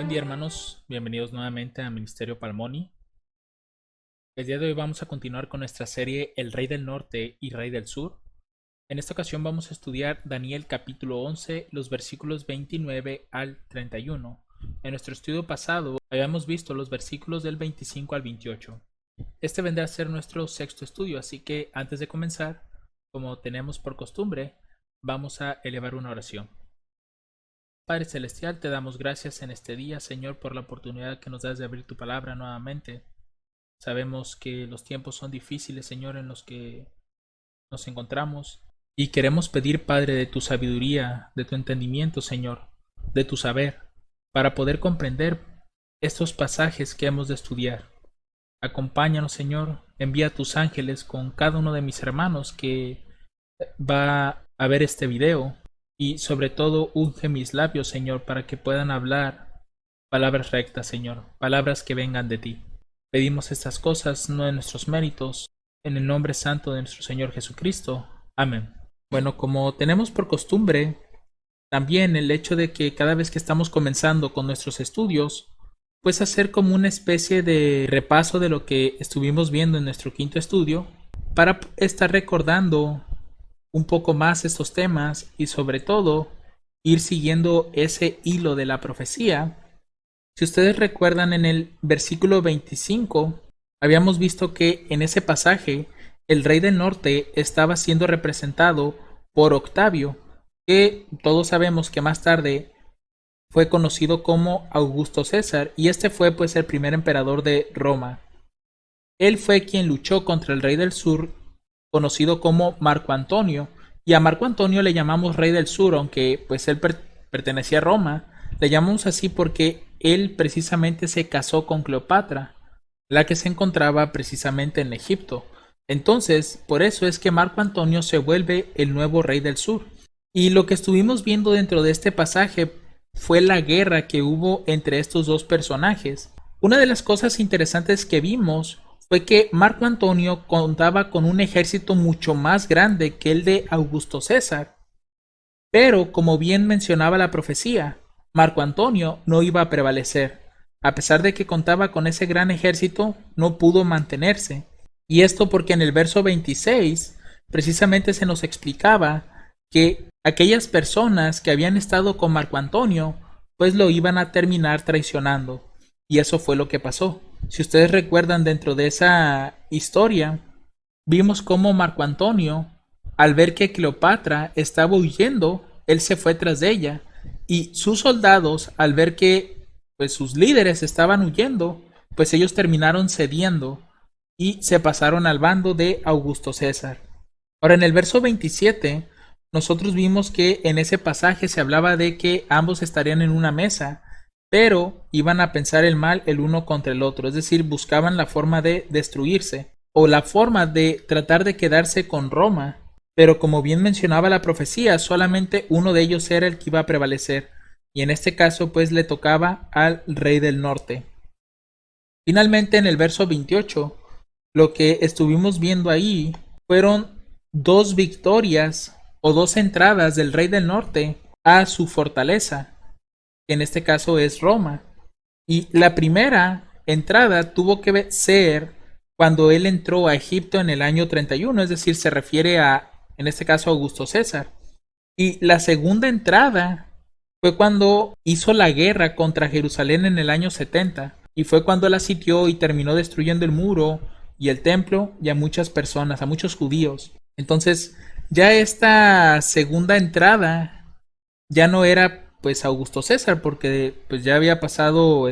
Buen día, hermanos, bienvenidos nuevamente a Ministerio Palmoni. El día de hoy vamos a continuar con nuestra serie El Rey del Norte y Rey del Sur. En esta ocasión vamos a estudiar Daniel capítulo 11, los versículos 29 al 31. En nuestro estudio pasado habíamos visto los versículos del 25 al 28. Este vendrá a ser nuestro sexto estudio, así que antes de comenzar, como tenemos por costumbre, vamos a elevar una oración. Padre Celestial, te damos gracias en este día, Señor, por la oportunidad que nos das de abrir tu palabra nuevamente. Sabemos que los tiempos son difíciles, Señor, en los que nos encontramos, y queremos pedir, Padre, de tu sabiduría, de tu entendimiento, Señor, de tu saber, para poder comprender estos pasajes que hemos de estudiar. Acompáñanos, Señor, envía a tus ángeles con cada uno de mis hermanos que va a ver este video. Y sobre todo, unge mis labios, Señor, para que puedan hablar palabras rectas, Señor, palabras que vengan de ti. Pedimos estas cosas no en nuestros méritos, en el nombre santo de nuestro Señor Jesucristo. Amén. Bueno, como tenemos por costumbre, también el hecho de que cada vez que estamos comenzando con nuestros estudios, pues hacer como una especie de repaso de lo que estuvimos viendo en nuestro quinto estudio, para estar recordando un poco más estos temas y sobre todo ir siguiendo ese hilo de la profecía. Si ustedes recuerdan, en el versículo 25 habíamos visto que en ese pasaje el rey del norte estaba siendo representado por Octavio, que todos sabemos que más tarde fue conocido como Augusto César, y este fue pues el primer emperador de Roma. Él fue quien luchó contra el rey del sur, conocido como Marco Antonio, y a Marco Antonio le llamamos rey del sur, aunque pues él pertenecía a Roma. Le llamamos así porque él precisamente se casó con Cleopatra, la que se encontraba precisamente en Egipto. Entonces, por eso es que Marco Antonio se vuelve el nuevo rey del sur. Y lo que estuvimos viendo dentro de este pasaje fue la guerra que hubo entre estos dos personajes. Una de las cosas interesantes que vimos fue que Marco Antonio contaba con un ejército mucho más grande que el de Augusto César. Pero, como bien mencionaba la profecía, Marco Antonio no iba a prevalecer. A pesar de que contaba con ese gran ejército, no pudo mantenerse. Y esto porque en el verso 26 precisamente se nos explicaba que aquellas personas que habían estado con Marco Antonio pues lo iban a terminar traicionando. Y eso fue lo que pasó. Si ustedes recuerdan, dentro de esa historia, vimos cómo Marco Antonio, al ver que Cleopatra estaba huyendo, él se fue tras de ella. Y sus soldados, al ver que pues sus líderes estaban huyendo, pues ellos terminaron cediendo y se pasaron al bando de Augusto César. Ahora, en el verso 27, nosotros vimos que en ese pasaje se hablaba de que ambos estarían en una mesa, pero iban a pensar el mal el uno contra el otro, es decir, buscaban la forma de destruirse o la forma de tratar de quedarse con Roma. Pero como bien mencionaba la profecía, solamente uno de ellos era el que iba a prevalecer, y en este caso pues le tocaba al rey del norte. Finalmente, en el verso 28, lo que estuvimos viendo ahí fueron dos victorias o dos entradas del rey del norte a su fortaleza, que en este caso es Roma. Y la primera entrada tuvo que ser cuando él entró a Egipto en el año 31, es decir, se refiere a, en este caso, Augusto César. Y la segunda entrada fue cuando hizo la guerra contra Jerusalén en el año 70, y fue cuando la sitió y terminó destruyendo el muro y el templo y a muchas personas, a muchos judíos. Entonces, ya esta segunda entrada ya no era pues Augusto César, porque pues ya había pasado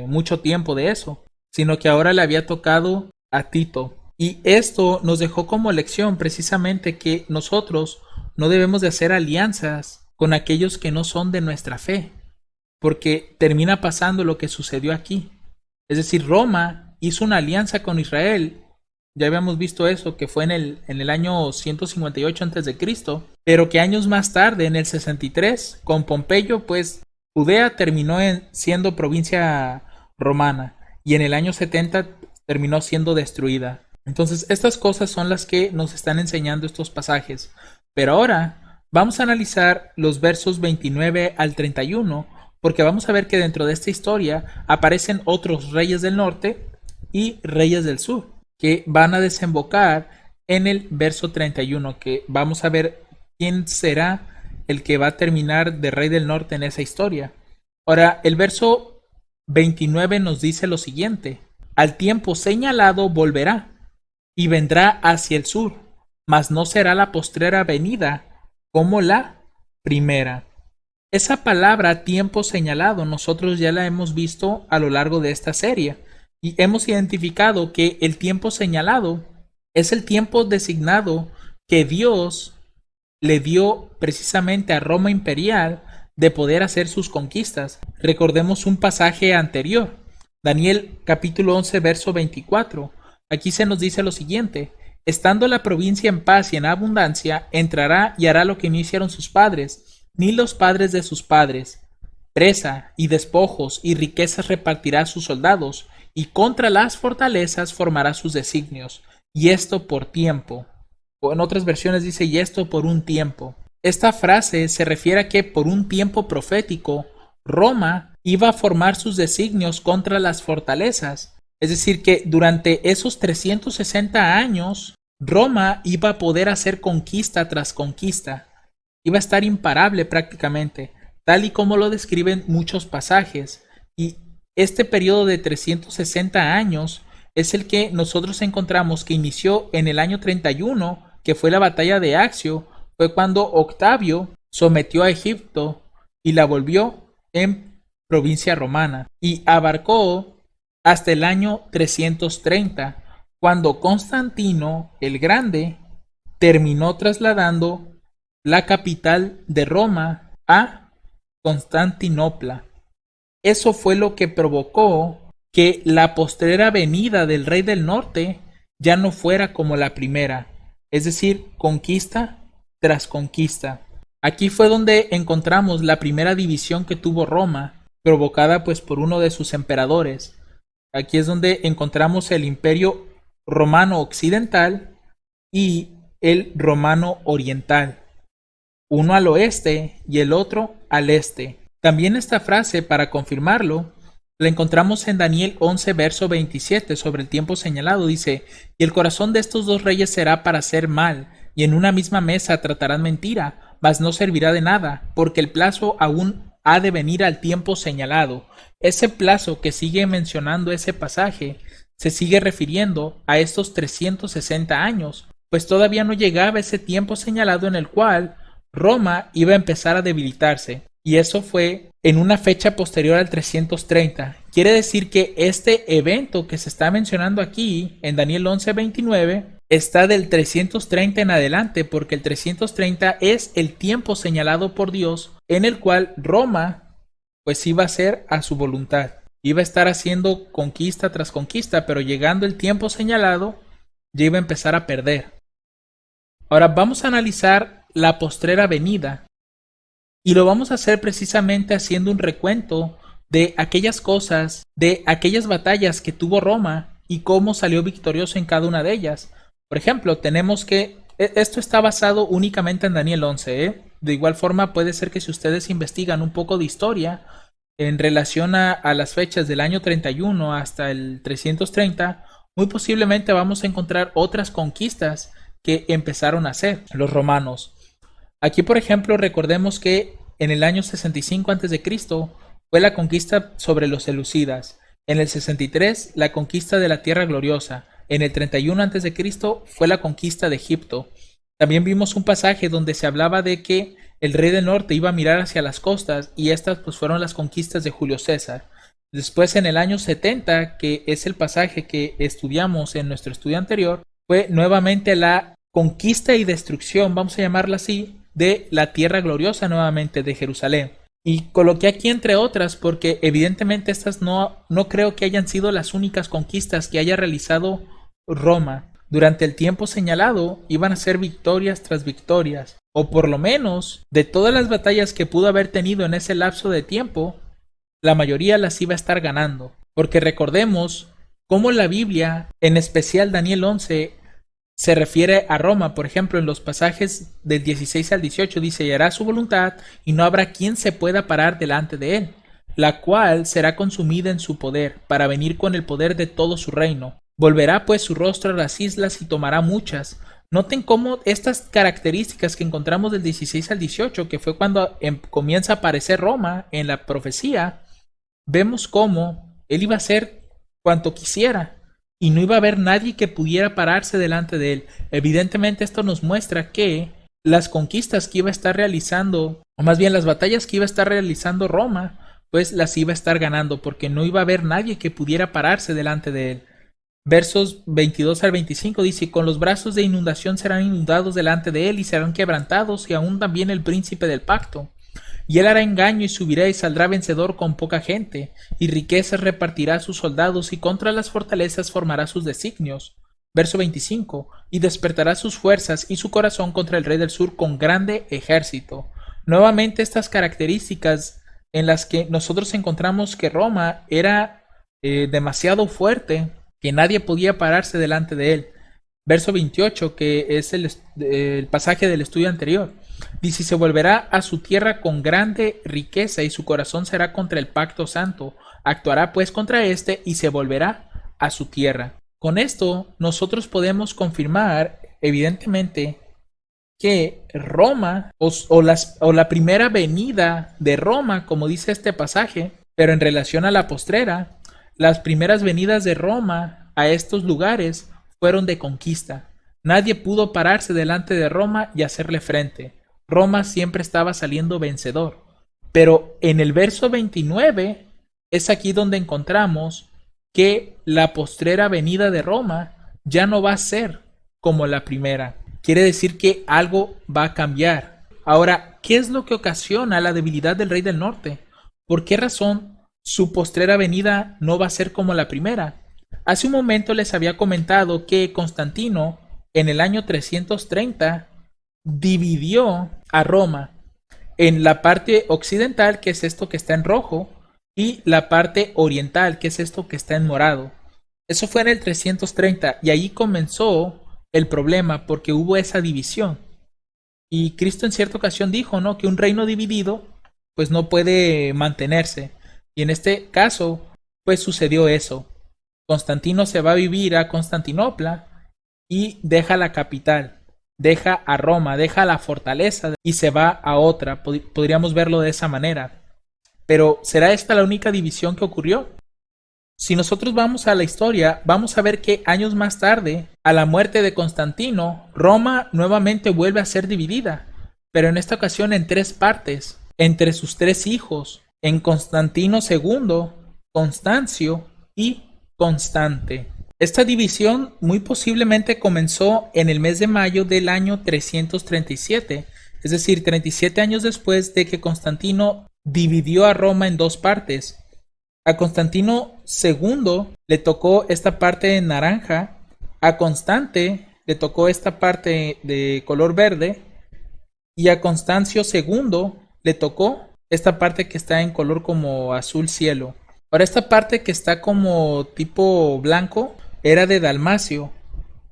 mucho tiempo de eso, sino que ahora le había tocado a Tito. Y esto nos dejó como lección precisamente que nosotros no debemos de hacer alianzas con aquellos que no son de nuestra fe, porque termina pasando lo que sucedió aquí. Es decir, Roma hizo una alianza con Israel. Ya habíamos visto eso, que fue en el año 158 a.C., pero que años más tarde, en el 63, con Pompeyo, pues Judea terminó siendo provincia romana, y en el año 70 terminó siendo destruida. Entonces, estas cosas son las que nos están enseñando estos pasajes. Pero ahora vamos a analizar los versos 29 al 31, porque vamos a ver que dentro de esta historia aparecen otros reyes del norte y reyes del sur, que van a desembocar en el verso 31, que vamos a ver quién será el que va a terminar de rey del norte en esa historia. Ahora, el verso 29 nos dice lo siguiente: al tiempo señalado volverá y vendrá hacia el sur, mas no será la postrera venida como la primera. Esa palabra tiempo señalado nosotros ya la hemos visto a lo largo de esta serie y hemos identificado que el tiempo señalado es el tiempo designado que Dios le dio precisamente a Roma imperial de poder hacer sus conquistas. Recordemos un pasaje anterior, Daniel capítulo 11 verso 24. Aquí se nos dice lo siguiente: estando la provincia en paz y en abundancia, entrará y hará lo que no hicieron sus padres, ni los padres de sus padres. Presa y despojos y riquezas repartirá a sus soldados, y contra las fortalezas formará sus designios, y esto por tiempo. O en otras versiones dice, y esto por un tiempo. Esta frase se refiere a que por un tiempo profético, Roma iba a formar sus designios contra las fortalezas. Es decir, que durante esos 360 años, Roma iba a poder hacer conquista tras conquista. Iba a estar imparable prácticamente, tal y como lo describen muchos pasajes. Y este periodo de 360 años es el que nosotros encontramos que inició en el año 31, que fue la batalla de Accio. Fue cuando Octavio sometió a Egipto y la volvió en provincia romana, y abarcó hasta el año 330, cuando Constantino el Grande terminó trasladando la capital de Roma a Constantinopla. Eso fue lo que provocó que la postrera venida del rey del norte ya no fuera como la primera, es decir, conquista tras conquista. Aquí fue donde encontramos la primera división que tuvo Roma, provocada pues por uno de sus emperadores. Aquí es donde encontramos el imperio romano occidental y el romano oriental, uno al oeste y el otro al este. También esta frase, para confirmarlo, la encontramos en Daniel 11 verso 27 sobre el tiempo señalado. Dice, y el corazón de estos dos reyes será para hacer mal, y en una misma mesa tratarán mentira, mas no servirá de nada, porque el plazo aún ha de venir al tiempo señalado. Ese plazo que sigue mencionando ese pasaje se sigue refiriendo a estos 360 años, pues todavía no llegaba ese tiempo señalado en el cual Roma iba a empezar a debilitarse, y eso fue en una fecha posterior al 330. Quiere decir que este evento que se está mencionando aquí en Daniel 11:29 está del 330 en adelante, porque el 330 es el tiempo señalado por Dios en el cual Roma pues iba a ser a su voluntad. Iba a estar haciendo conquista tras conquista, pero llegando el tiempo señalado ya iba a empezar a perder. Ahora vamos a analizar la postrera venida, y lo vamos a hacer precisamente haciendo un recuento de aquellas cosas, de aquellas batallas que tuvo Roma y cómo salió victorioso en cada una de ellas. Por ejemplo, tenemos que esto está basado únicamente en Daniel 11, ¿eh? De igual forma puede ser que si ustedes investigan un poco de historia en relación a las fechas del año 31 hasta el 330, muy posiblemente vamos a encontrar otras conquistas que empezaron a hacer los romanos. Aquí, por ejemplo, recordemos que en el año 65 a.C. fue la conquista sobre los seleucidas. En el 63, la conquista de la Tierra Gloriosa. En el 31 a.C. fue la conquista de Egipto. También vimos un pasaje donde se hablaba de que el rey del norte iba a mirar hacia las costas, y estas pues fueron las conquistas de Julio César. Después, en el año 70, que es el pasaje que estudiamos en nuestro estudio anterior, fue nuevamente la conquista y destrucción, vamos a llamarla así, de la Tierra Gloriosa, nuevamente de Jerusalén. Y coloqué aquí entre otras porque evidentemente estas no creo que hayan sido las únicas conquistas que haya realizado Roma. Durante el tiempo señalado iban a ser victorias tras victorias, o por lo menos de todas las batallas que pudo haber tenido en ese lapso de tiempo, la mayoría las iba a estar ganando. Porque recordemos cómo la Biblia, en especial Daniel 11, se refiere a Roma. Por ejemplo, en los pasajes del 16 al 18 dice, y hará su voluntad y no habrá quien se pueda parar delante de él. la cual será consumida en su poder, para venir con el poder de todo su reino. Volverá pues su rostro a las islas y tomará muchas. Noten cómo estas características que encontramos del 16 al 18, que fue cuando comienza a aparecer Roma en la profecía, vemos cómo él iba a hacer cuanto quisiera y no iba a haber nadie que pudiera pararse delante de él. Evidentemente esto nos muestra que las conquistas que iba a estar realizando, o más bien las batallas que iba a estar realizando Roma, pues las iba a estar ganando, porque no iba a haber nadie que pudiera pararse delante de él. Versos 22 al 25 dice: con los brazos de inundación serán inundados delante de él y serán quebrantados, y aún también el príncipe del pacto. Y él hará engaño y subirá y saldrá vencedor con poca gente, y riquezas repartirá a sus soldados, y contra las fortalezas formará sus designios. Verso 25: y despertará sus fuerzas y su corazón contra el rey del sur con grande ejército. Nuevamente estas características en las que nosotros encontramos que Roma era demasiado fuerte, que nadie podía pararse delante de él. Verso 28, que es el pasaje del estudio anterior. Dice: se volverá a su tierra con grande riqueza y su corazón será contra el pacto santo. Actuará pues contra éste y se volverá a su tierra. Con esto nosotros podemos confirmar evidentemente que Roma o la primera venida de Roma, como dice este pasaje, pero en relación a la postrera, las primeras venidas de Roma a estos lugares fueron de conquista. Nadie pudo pararse delante de Roma y hacerle frente. Roma siempre estaba saliendo vencedor. Pero en el verso 29 es aquí donde encontramos que la postrera venida de Roma ya no va a ser como la primera. Quiere decir que algo va a cambiar. Ahora, ¿qué es lo que ocasiona la debilidad del rey del norte? ¿Por qué razón su postrera venida no va a ser como la primera? Hace un momento les había comentado que Constantino, en el año 330, dividió a Roma en la parte occidental, que es esto que está en rojo, y la parte oriental, que es esto que está en morado. Eso fue en el 330 y ahí comenzó el problema, porque hubo esa división. Y Cristo en cierta ocasión dijo, ¿no?, que un reino dividido pues no puede mantenerse. Y en este caso pues sucedió eso. Constantino se va a vivir a Constantinopla y deja la capital, deja a Roma, deja la fortaleza y se va a otra. Podríamos verlo de esa manera. Pero ¿será esta la única división que ocurrió? Si nosotros vamos a la historia, vamos a ver que años más tarde, a la muerte de Constantino, Roma nuevamente vuelve a ser dividida, pero en esta ocasión en tres partes, entre sus tres hijos, en Constantino II, Constancio y Constante. Esta división muy posiblemente comenzó en el mes de mayo del año 337, es decir, 37 años después de que Constantino dividió a Roma en dos partes. A Constantino II le tocó esta parte naranja, a Constante le tocó esta parte de color verde y a Constancio II le tocó esta parte que está en color como azul cielo. Ahora, esta parte que está como tipo blanco era de Dalmacio,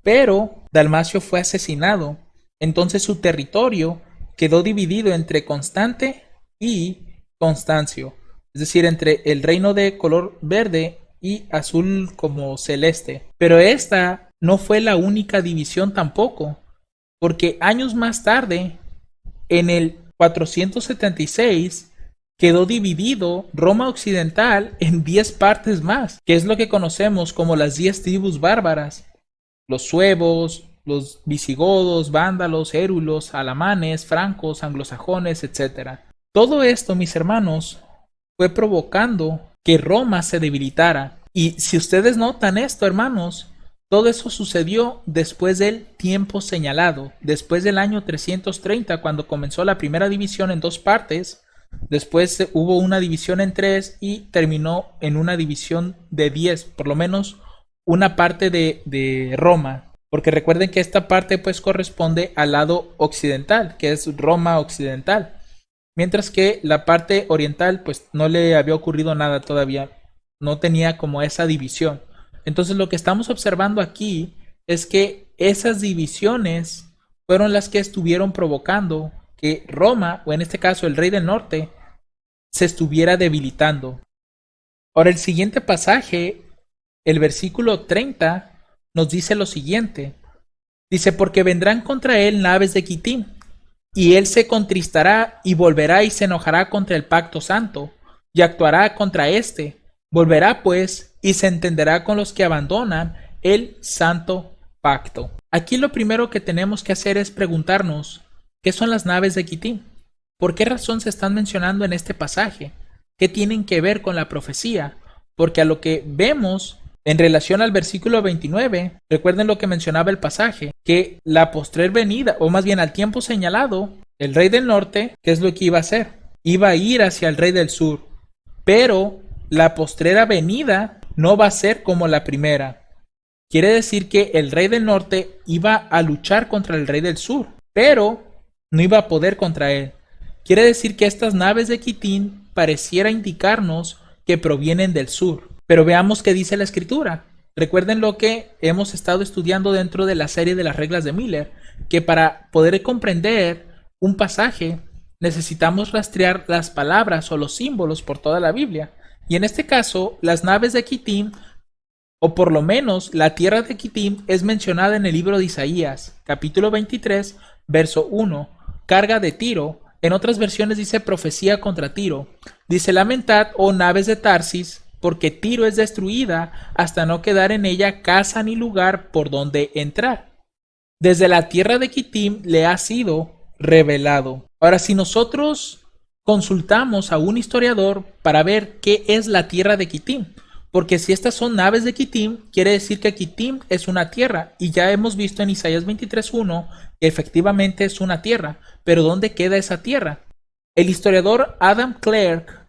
pero Dalmacio fue asesinado. Entonces su territorio quedó dividido entre Constante y Constancio, es decir, entre el reino de color verde y azul como celeste. Pero esta no fue la única división tampoco, porque años más tarde, en el 476, quedó dividido Roma occidental en 10 partes más, que es lo que conocemos como las 10 tribus bárbaras: los suevos, los visigodos, vándalos, érulos, alamanes, francos, anglosajones, etc. Todo esto, mis hermanos, fue provocando que Roma se debilitara. Y si ustedes notan esto, hermanos, todo eso sucedió después del tiempo señalado, después del año 330, cuando comenzó la primera división en dos partes. Después hubo una división en tres y terminó en una división de 10, por lo menos una parte de Roma, porque recuerden que esta parte pues corresponde al lado occidental, que es Roma occidental, mientras que la parte oriental pues no le había ocurrido nada todavía, no tenía como esa división. Entonces lo que estamos observando aquí es que esas divisiones fueron las que estuvieron provocando que Roma, o en este caso el rey del norte, se estuviera debilitando. Ahora el siguiente pasaje, el versículo 30, nos dice lo siguiente. Dice, porque vendrán contra él naves de Quitim, y él se contristará y volverá y se enojará contra el pacto santo, y actuará contra éste. Volverá pues y se entenderá con los que abandonan el santo pacto. Aquí lo primero que tenemos que hacer es preguntarnos, ¿qué son las naves de Quitim? ¿Por qué razón se están mencionando en este pasaje? ¿Qué tienen que ver con la profecía? Porque a lo que vemos en relación al versículo 29, recuerden lo que mencionaba el pasaje, que la postrer venida, o más bien al tiempo señalado, el rey del norte, ¿qué es lo que iba a hacer? Iba a ir hacia el rey del sur, pero la postrera venida no va a ser como la primera. Quiere decir que el rey del norte iba a luchar contra el rey del sur, pero no iba a poder contra él. Quiere decir que estas naves de Quitim pareciera indicarnos que provienen del sur. Pero veamos qué dice la escritura. Recuerden lo que hemos estado estudiando dentro de la serie de las reglas de Miller, que para poder comprender un pasaje necesitamos rastrear las palabras o los símbolos por toda la Biblia. Y en este caso, las naves de Quitim, o por lo menos la tierra de Quitim, es mencionada en el libro de Isaías, capítulo 23, verso 1, carga de Tiro. En otras versiones dice profecía contra Tiro. Dice, lamentad, oh naves de Tarsis, porque Tiro es destruida hasta no quedar en ella casa ni lugar por donde entrar. Desde la tierra de Quitim le ha sido revelado. Ahora, si nosotros consultamos a un historiador para ver qué es la tierra de Quitim, porque si estas son naves de Quitim, quiere decir que Quitim es una tierra, y ya hemos visto en Isaías 23:1 que efectivamente es una tierra, pero ¿dónde queda esa tierra? El historiador Adam Clarke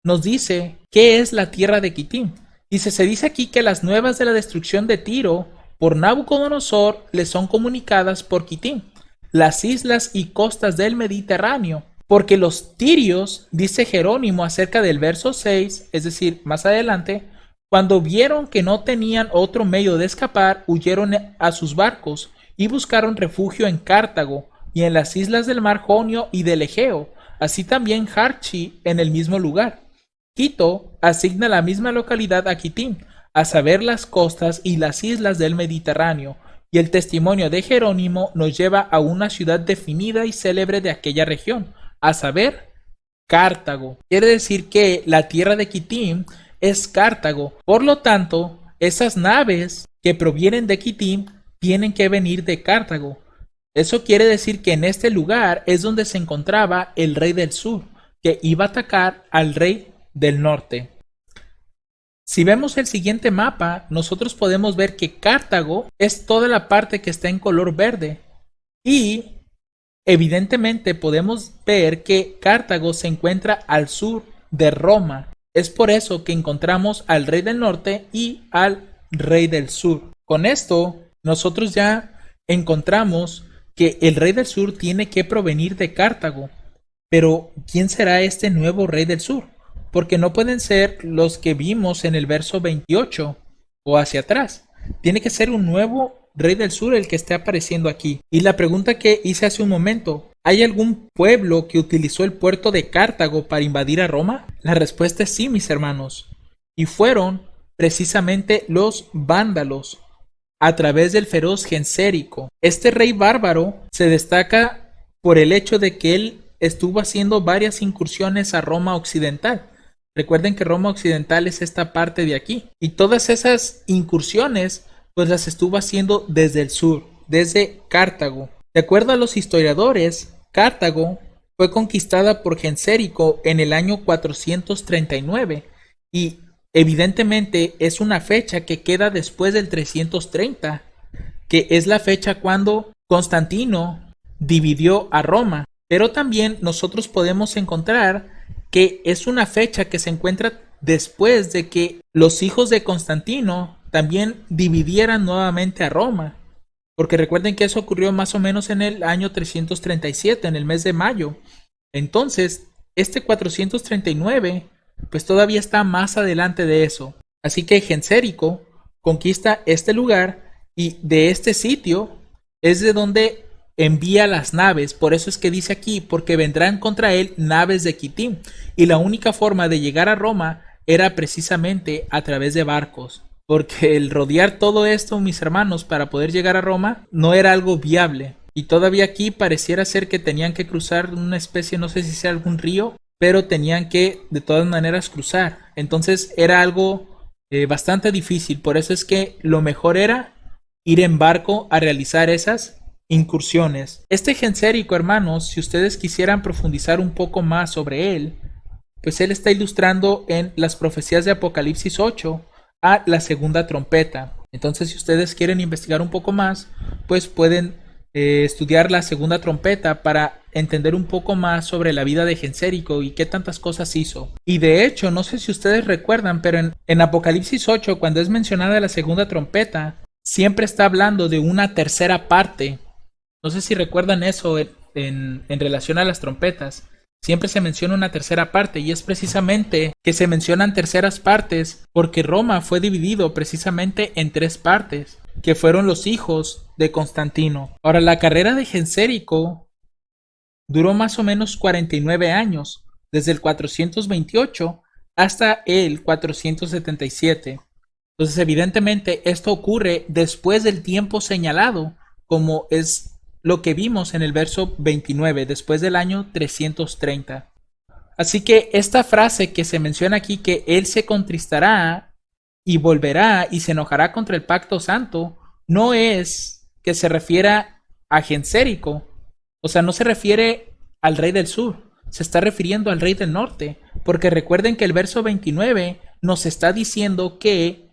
nos dice qué es la tierra de Quitim. Se dice aquí que las nuevas de la destrucción de Tiro por Nabucodonosor le son comunicadas por Quitim, las islas y costas del Mediterráneo, porque los tirios, dice Jerónimo acerca del verso 6, es decir, más adelante, cuando vieron que no tenían otro medio de escapar, huyeron a sus barcos y buscaron refugio en Cartago y en las islas del mar Jonio y del Egeo, así también Jarchi en el mismo lugar. Quito asigna la misma localidad a Quitim, a saber las costas y las islas del Mediterráneo, y el testimonio de Jerónimo nos lleva a una ciudad definida y célebre de aquella región, a saber, Cartago. Quiere decir que la tierra de Quitim es Cartago. Por lo tanto, esas naves que provienen de Quitim tienen que venir de Cartago. Eso quiere decir que en este lugar es donde se encontraba el rey del sur, que iba a atacar al rey del norte. Si vemos el siguiente mapa, nosotros podemos ver que Cartago es toda la parte que está en color verde, y evidentemente podemos ver que Cartago se encuentra al sur de Roma. Es por eso que encontramos al rey del norte y al rey del sur. Con esto, nosotros ya encontramos que el rey del sur tiene que provenir de Cartago. Pero, ¿quién será este nuevo rey del sur? Porque no pueden ser los que vimos en el verso 28 o hacia atrás. Tiene que ser un nuevo rey del sur el que esté apareciendo aquí. Y la pregunta que hice hace un momento, ¿hay algún pueblo que utilizó el puerto de Cartago para invadir a Roma? La respuesta es sí, mis hermanos. Y fueron precisamente los vándalos, a través del feroz Gensérico. Este rey bárbaro se destaca por el hecho de que él estuvo haciendo varias incursiones a Roma occidental. Recuerden que Roma occidental es esta parte de aquí. Y todas esas incursiones pues las estuvo haciendo desde el sur, desde Cartago. De acuerdo a los historiadores, Cartago fue conquistada por Gensérico en el año 439 y evidentemente es una fecha que queda después del 330, que es la fecha cuando Constantino dividió a Roma. Pero también nosotros podemos encontrar que es una fecha que se encuentra después de que los hijos de Constantino también dividieran nuevamente a Roma. Porque recuerden que eso ocurrió más o menos en el año 337, en el mes de mayo. Entonces, este 439, pues todavía está más adelante de eso. Así que Gensérico conquista este lugar y de este sitio es de donde envía las naves, por eso es que dice aquí, porque vendrán contra él naves de Quitim, y la única forma de llegar a Roma era precisamente a través de barcos, porque el rodear todo esto, mis hermanos, para poder llegar a Roma, no era algo viable. Y todavía aquí pareciera ser que tenían que cruzar una especie, no sé si sea algún río, pero tenían que de todas maneras cruzar. Entonces era algo bastante difícil, por eso es que lo mejor era ir en barco a realizar esas incursiones. Este Gensérico, hermanos, si ustedes quisieran profundizar un poco más sobre él, pues él está ilustrando en las profecías de Apocalipsis 8 a la segunda trompeta. Entonces, si ustedes quieren investigar un poco más, pues pueden estudiar la segunda trompeta para entender un poco más sobre la vida de Gensérico y qué tantas cosas hizo. Y de hecho, no sé si ustedes recuerdan, pero en Apocalipsis 8, cuando es mencionada la segunda trompeta, siempre está hablando de una tercera parte. No sé si recuerdan eso en relación a las trompetas. Siempre se menciona una tercera parte y es precisamente que se mencionan terceras partes porque Roma fue dividido precisamente en tres partes, que fueron los hijos de Constantino. Ahora, la carrera de Gensérico duró más o menos 49 años, desde el 428 hasta el 477. Entonces, evidentemente, esto ocurre después del tiempo señalado, como es lo que vimos en el verso 29, después del año 330. Así que esta frase que se menciona aquí, que él se contristará y volverá y se enojará contra el pacto santo, no es que se refiera a Gensérico, o sea, no se refiere al rey del sur, se está refiriendo al rey del norte, porque recuerden que el verso 29 nos está diciendo que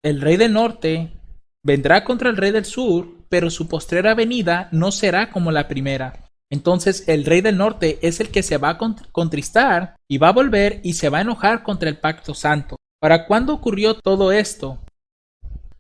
el rey del norte vendrá contra el rey del sur, pero su postrera venida no será como la primera. Entonces el rey del norte es el que se va a contristar y va a volver y se va a enojar contra el pacto santo. ¿Para cuándo ocurrió todo esto?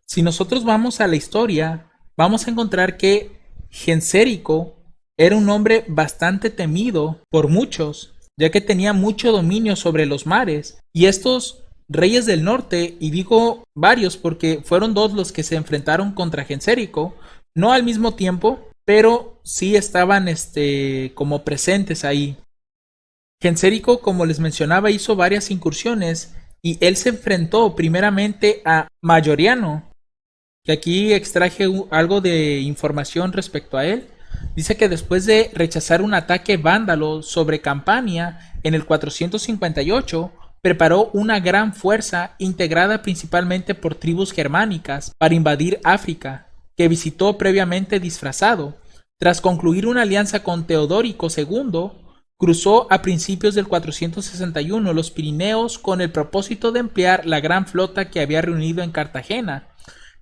Si nosotros vamos a la historia, vamos a encontrar que Gensérico era un hombre bastante temido por muchos, ya que tenía mucho dominio sobre los mares, y estos reyes del norte, y digo varios porque fueron dos los que se enfrentaron contra Gensérico, no al mismo tiempo, pero sí estaban como presentes ahí. Gensérico, como les mencionaba, hizo varias incursiones y él se enfrentó primeramente a Mayoriano, que aquí extraje algo de información respecto a él. Dice que después de rechazar un ataque vándalo sobre Campania en el 458, preparó una gran fuerza integrada principalmente por tribus germánicas para invadir África, que visitó previamente disfrazado. Tras concluir una alianza con Teodórico II, cruzó a principios del 461 los Pirineos con el propósito de emplear la gran flota que había reunido en Cartagena.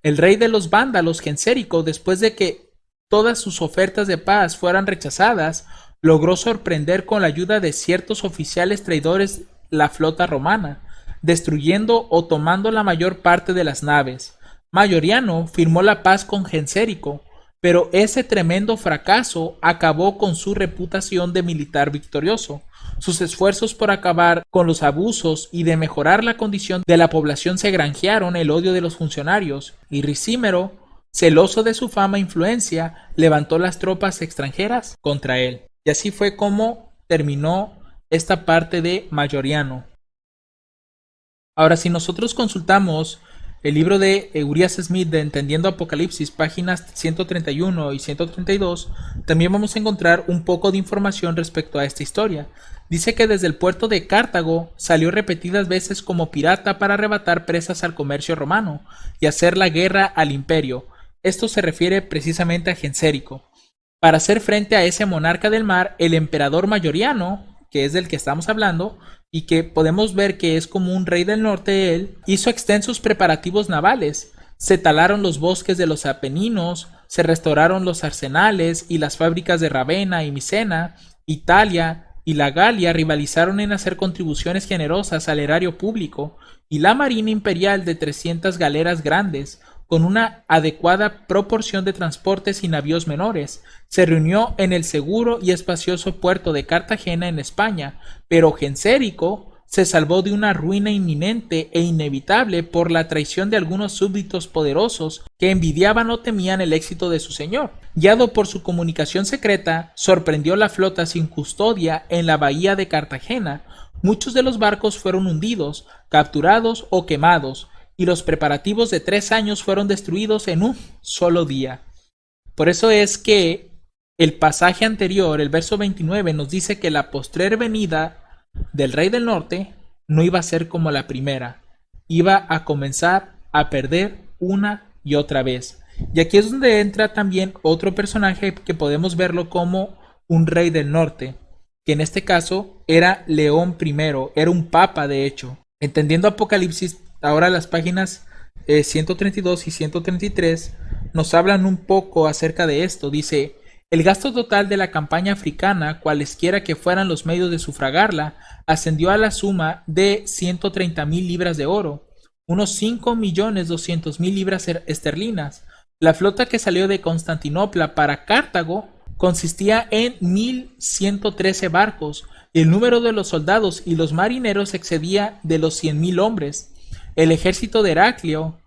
El rey de los vándalos, Gensérico, después de que todas sus ofertas de paz fueran rechazadas, logró sorprender con la ayuda de ciertos oficiales traidores la flota romana, destruyendo o tomando la mayor parte de las naves. Mayoriano firmó la paz con Gensérico, pero ese tremendo fracaso acabó con su reputación de militar victorioso. Sus esfuerzos por acabar con los abusos y de mejorar la condición de la población se granjearon el odio de los funcionarios, y Ricímero, celoso de su fama e influencia, levantó las tropas extranjeras contra él. Y así fue como terminó esta parte de Mayoriano. Ahora, si nosotros consultamos el libro de Urias Smith de Entendiendo Apocalipsis, páginas 131 y 132, también vamos a encontrar un poco de información respecto a esta historia. Dice que desde el puerto de Cartago salió repetidas veces como pirata para arrebatar presas al comercio romano y hacer la guerra al imperio. Esto se refiere precisamente a Gensérico. Para hacer frente a ese monarca del mar, el emperador Mayoriano, que es del que estamos hablando, y que podemos ver que es como un rey del norte él, hizo extensos preparativos navales. Se talaron los bosques de los Apeninos, se restauraron los arsenales y las fábricas de Ravenna y Misena. Italia y la Galia rivalizaron en hacer contribuciones generosas al erario público, y la marina imperial de 300 galeras grandes, con una adecuada proporción de transportes y navíos menores, se reunió en el seguro y espacioso puerto de Cartagena en España, pero Gensérico se salvó de una ruina inminente e inevitable por la traición de algunos súbditos poderosos que envidiaban o temían el éxito de su señor. Guiado por su comunicación secreta, sorprendió la flota sin custodia en la bahía de Cartagena. Muchos de los barcos fueron hundidos, capturados o quemados, y los preparativos de 3 años fueron destruidos en un solo día. Por eso es que el pasaje anterior, el verso 29, nos dice que la postrer venida del rey del norte no iba a ser como la primera, iba a comenzar a perder una y otra vez. Y aquí es donde entra también otro personaje que podemos verlo como un rey del norte, que en este caso era León I, era un papa de hecho. Entendiendo Apocalipsis, ahora las páginas 132 y 133 nos hablan un poco acerca de esto. Dice: el gasto total de la campaña africana, cualesquiera que fueran los medios de sufragarla, ascendió a la suma de 130,000 libras de oro, unos 5,200,000 libras esterlinas. La flota que salió de Constantinopla para Cartago consistía en 1,113 barcos, y el número de los soldados y los marineros excedía de los 100,000 hombres. El ejército de Heraclio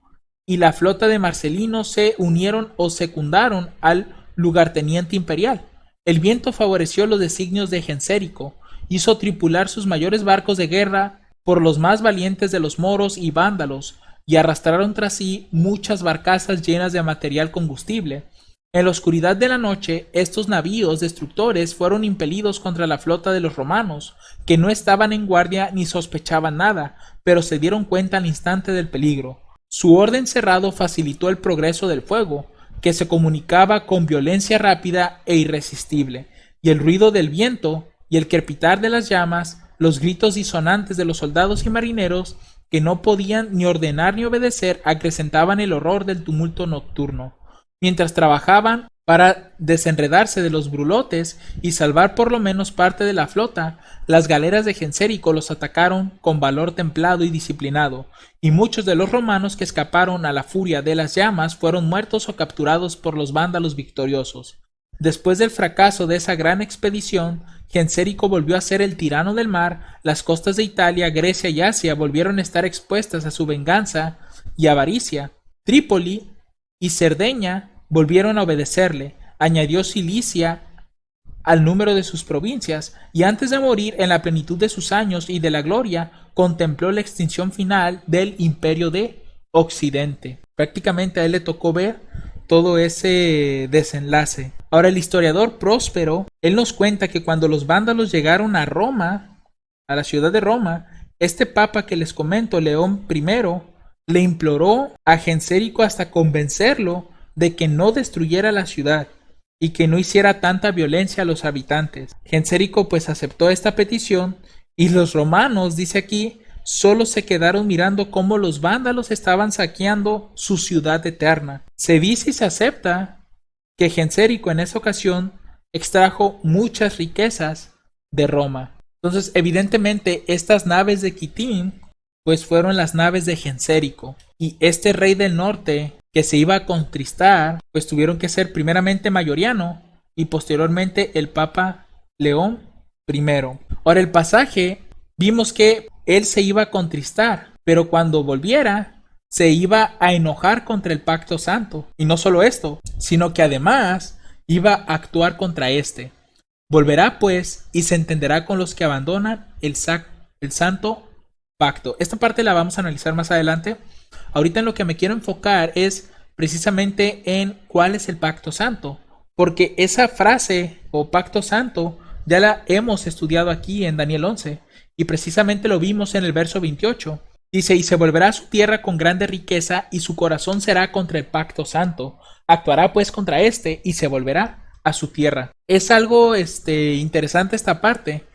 y la flota de Marcelino se unieron o secundaron al lugarteniente imperial. El viento favoreció los designios de Gensérico, hizo tripular sus mayores barcos de guerra por los más valientes de los moros y vándalos, y arrastraron tras sí muchas barcazas llenas de material combustible. En la oscuridad de la noche, estos navíos destructores fueron impelidos contra la flota de los romanos, que no estaban en guardia ni sospechaban nada, pero se dieron cuenta al instante del peligro. Su orden cerrado facilitó el progreso del fuego, que se comunicaba con violencia rápida e irresistible, y el ruido del viento y el crepitar de las llamas, los gritos disonantes de los soldados y marineros, que no podían ni ordenar ni obedecer, acrecentaban el horror del tumulto nocturno. Mientras trabajaban para desenredarse de los brulotes y salvar por lo menos parte de la flota, las galeras de Gensérico los atacaron con valor templado y disciplinado, y muchos de los romanos que escaparon a la furia de las llamas fueron muertos o capturados por los vándalos victoriosos. Después del fracaso de esa gran expedición, Gensérico volvió a ser el tirano del mar. Las costas de Italia, Grecia y Asia volvieron a estar expuestas a su venganza y avaricia. Trípoli y Cerdeña volvieron a obedecerle. Añadió Cilicia al número de sus provincias, y antes de morir, en la plenitud de sus años y de la gloria, contempló la extinción final del imperio de Occidente. Prácticamente a él le tocó ver todo ese desenlace. Ahora, el historiador Próspero, él nos cuenta que cuando los vándalos llegaron a Roma, a la ciudad de Roma, este papa que les comento, León I, le imploró a Gensérico hasta convencerlo de que no destruyera la ciudad y que no hiciera tanta violencia a los habitantes. Gensérico pues aceptó esta petición, y los romanos, dice aquí, solo se quedaron mirando cómo los vándalos estaban saqueando su ciudad eterna. Se dice y se acepta que Gensérico en esa ocasión extrajo muchas riquezas de Roma. Entonces, evidentemente, estas naves de Quitín pues fueron las naves de Gensérico, y este rey del norte que se iba a contristar, pues tuvieron que ser primeramente Mayoriano y posteriormente el Papa León I. Ahora, el pasaje, vimos que él se iba a contristar, pero cuando volviera se iba a enojar contra el Pacto Santo. Y no solo esto, sino que además iba a actuar contra este. Volverá pues y se entenderá con los que abandonan el santo pacto. Esta parte la vamos a analizar más adelante. Ahorita en lo que me quiero enfocar es precisamente en cuál es el pacto santo, porque esa frase o pacto santo ya la hemos estudiado aquí en Daniel 11, y precisamente lo vimos en el verso 28. Dice: y se volverá a su tierra con grande riqueza, y su corazón será contra el pacto santo. Actuará pues contra este, y se volverá a su tierra. Es algo interesante esta parte,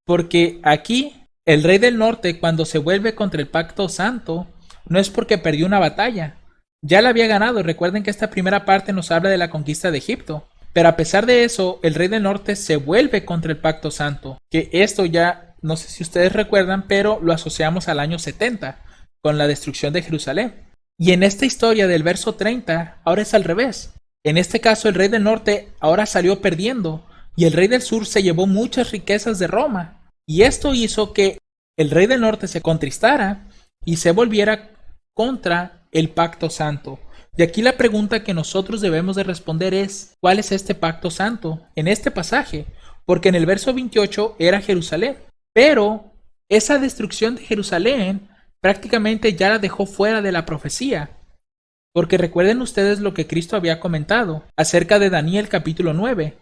porque aquí el rey del norte, cuando se vuelve contra el pacto santo, no es porque perdió una batalla. Ya la había ganado. Recuerden que esta primera parte nos habla de la conquista de Egipto. Pero a pesar de eso, el rey del norte se vuelve contra el pacto santo. Que esto ya, no sé si ustedes recuerdan, pero lo asociamos al año 70, con la destrucción de Jerusalén. Y en esta historia del verso 30, ahora es al revés. En este caso, el rey del norte ahora salió perdiendo, y el rey del sur se llevó muchas riquezas de Roma. Y esto hizo que el rey del norte se contristara y se volviera contra el pacto santo. Y aquí la pregunta que nosotros debemos de responder es, ¿cuál es este pacto santo en este pasaje? Porque en el verso 28 era Jerusalén, pero esa destrucción de Jerusalén prácticamente ya la dejó fuera de la profecía. Porque recuerden ustedes lo que Cristo había comentado acerca de Daniel capítulo 9,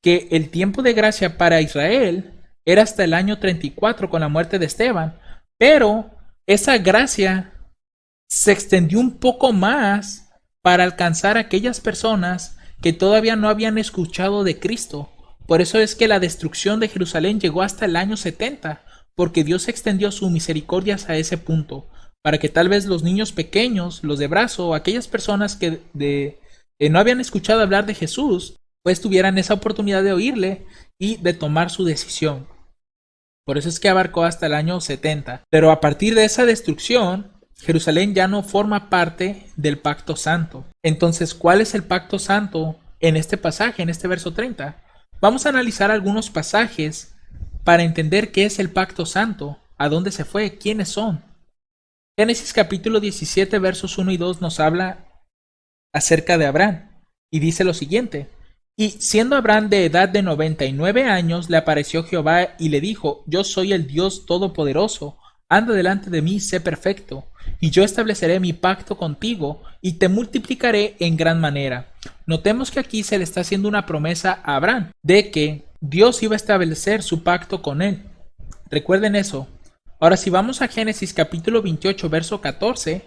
que el tiempo de gracia para Israel era hasta el año 34 con la muerte de Esteban, pero esa gracia se extendió un poco más para alcanzar a aquellas personas que todavía no habían escuchado de Cristo. Por eso es que la destrucción de Jerusalén llegó hasta el año 70, porque Dios extendió su misericordia hasta ese punto, para que tal vez los niños pequeños, los de brazo, o aquellas personas que no habían escuchado hablar de Jesús, pues tuvieran esa oportunidad de oírle y de tomar su decisión. Por eso es que abarcó hasta el año 70. Pero a partir de esa destrucción, Jerusalén ya no forma parte del pacto santo. Entonces, ¿cuál es el pacto santo en este pasaje, en este verso 30? Vamos a analizar algunos pasajes para entender qué es el pacto santo, a dónde se fue, quiénes son. Génesis capítulo 17 versos 1 y 2 nos habla acerca de Abraham y dice lo siguiente: y siendo Abraham de edad de 99 años, le apareció Jehová y le dijo: yo soy el Dios todopoderoso, anda delante de mí, sé perfecto, y yo estableceré mi pacto contigo y te multiplicaré en gran manera. Notemos que aquí se le está haciendo una promesa a Abraham de que Dios iba a establecer su pacto con él. Recuerden eso. Ahora, si vamos a Génesis capítulo 28 verso 14,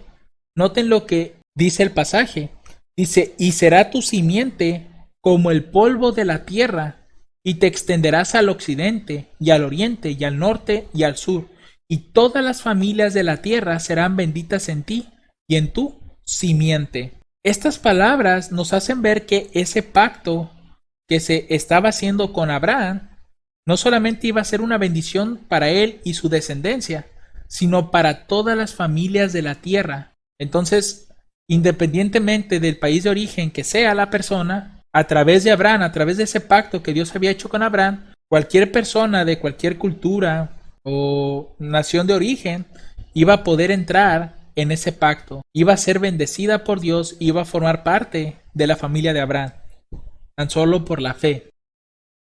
noten lo que dice el pasaje. Dice: y será tu simiente como el polvo de la tierra, y te extenderás al occidente, y al oriente, y al norte, y al sur, y todas las familias de la tierra serán benditas en ti, y en tu simiente. Estas palabras nos hacen ver que ese pacto que se estaba haciendo con Abraham no solamente iba a ser una bendición para él y su descendencia, sino para todas las familias de la tierra. Entonces, independientemente del país de origen que sea la persona, a través de Abraham, a través de ese pacto que Dios había hecho con Abraham, cualquier persona de cualquier cultura o nación de origen iba a poder entrar en ese pacto, iba a ser bendecida por Dios, iba a formar parte de la familia de Abraham, tan solo por la fe.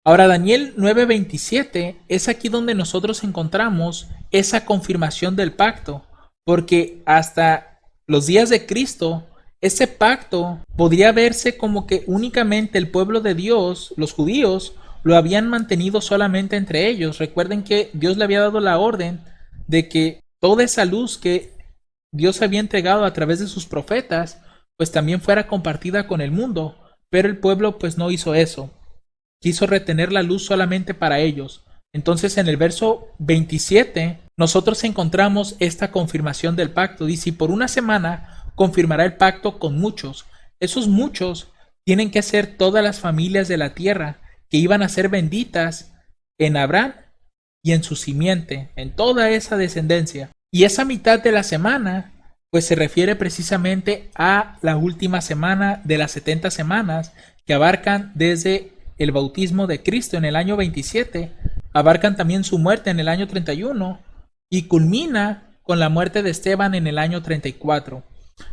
Ahora, Daniel 9:27 es aquí donde nosotros encontramos esa confirmación del pacto, porque hasta los días de Cristo, ese pacto podría verse como que únicamente el pueblo de Dios, los judíos, lo habían mantenido solamente entre ellos. Recuerden que Dios le había dado la orden de que toda esa luz que Dios había entregado a través de sus profetas, pues también fuera compartida con el mundo, pero el pueblo pues no hizo eso. Quiso retener la luz solamente para ellos. Entonces en el verso 27 nosotros encontramos esta confirmación del pacto. Dice: y por una semana confirmará el pacto con muchos. Esos muchos tienen que ser todas las familias de la tierra que iban a ser benditas en Abraham y en su simiente, en toda esa descendencia. Y esa mitad de la semana pues se refiere precisamente a la última semana de las 70 semanas que abarcan desde el bautismo de Cristo en el año 27, abarcan también su muerte en el año 31 y culmina con la muerte de Esteban en el año 34.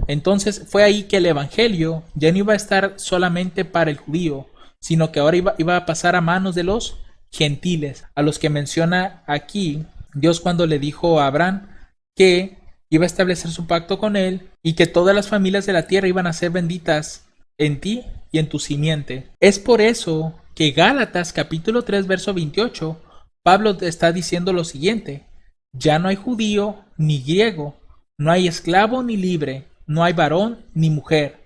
Entonces fue ahí que el evangelio ya no iba a estar solamente para el judío, sino que ahora iba a pasar a manos de los gentiles, a los que menciona aquí Dios cuando le dijo a Abraham que iba a establecer su pacto con él y que todas las familias de la tierra iban a ser benditas en ti y en tu simiente. Es por eso que Gálatas capítulo 3 verso 28, Pablo está diciendo lo siguiente: ya no hay judío ni griego, no hay esclavo ni libre, no hay varón ni mujer,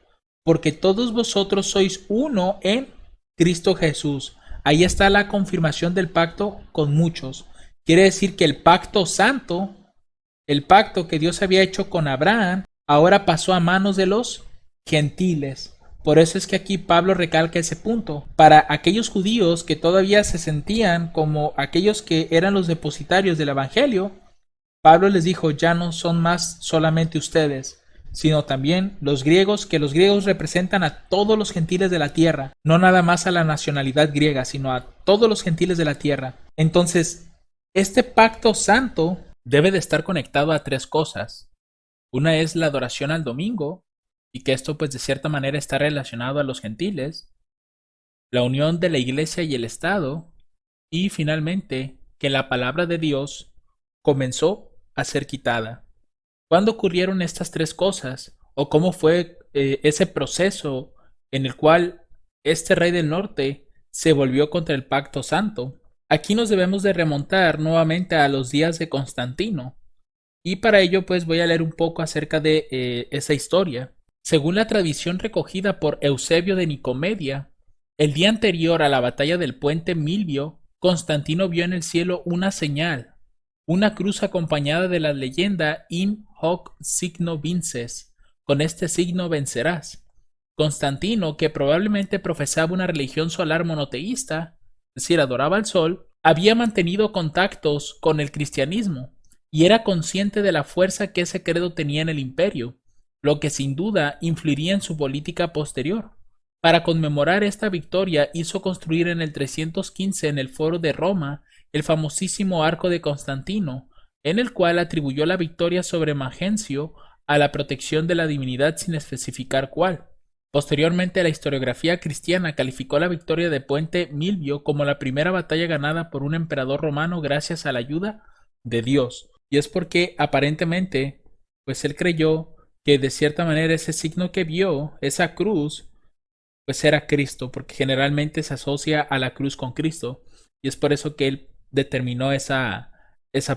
porque todos vosotros sois uno en Cristo Jesús. Ahí está la confirmación del pacto con muchos. Quiere decir que el pacto santo, el pacto que Dios había hecho con Abraham, ahora pasó a manos de los gentiles. Por eso es que aquí Pablo recalca ese punto. Para aquellos judíos que todavía se sentían como aquellos que eran los depositarios del evangelio, Pablo les dijo: ya no son más solamente ustedes, sino también los griegos, que los griegos representan a todos los gentiles de la tierra, no nada más a la nacionalidad griega, sino a todos los gentiles de la tierra. Entonces, este pacto santo debe de estar conectado a tres cosas. Una es la adoración al domingo, y que esto pues de cierta manera está relacionado a los gentiles, la unión de la iglesia y el Estado, y finalmente que la palabra de Dios comenzó a ser quitada. ¿Cuándo ocurrieron estas tres cosas? ¿O cómo fue ese proceso en el cual este rey del norte se volvió contra el pacto santo? Aquí nos debemos de remontar nuevamente a los días de Constantino. Y para ello pues voy a leer un poco acerca de esa historia. Según la tradición recogida por Eusebio de Nicomedia, el día anterior a la batalla del puente Milvio, Constantino vio en el cielo una señal, una cruz acompañada de la leyenda In hoc signo vinces, con este signo vencerás. Constantino, que probablemente profesaba una religión solar monoteísta, es decir, adoraba al sol, había mantenido contactos con el cristianismo y era consciente de la fuerza que ese credo tenía en el imperio, lo que sin duda influiría en su política posterior. Para conmemorar esta victoria hizo construir en el 315 en el Foro de Roma el famosísimo Arco de Constantino, en el cual atribuyó la victoria sobre Magencio a la protección de la divinidad sin especificar cuál. Posteriormente, la historiografía cristiana calificó la victoria de Puente Milvio como la primera batalla ganada por un emperador romano gracias a la ayuda de Dios. Y es porque aparentemente, pues él creyó que de cierta manera ese signo que vio, esa cruz, pues era Cristo, porque generalmente se asocia a la cruz con Cristo. Y es por eso que él determinó esa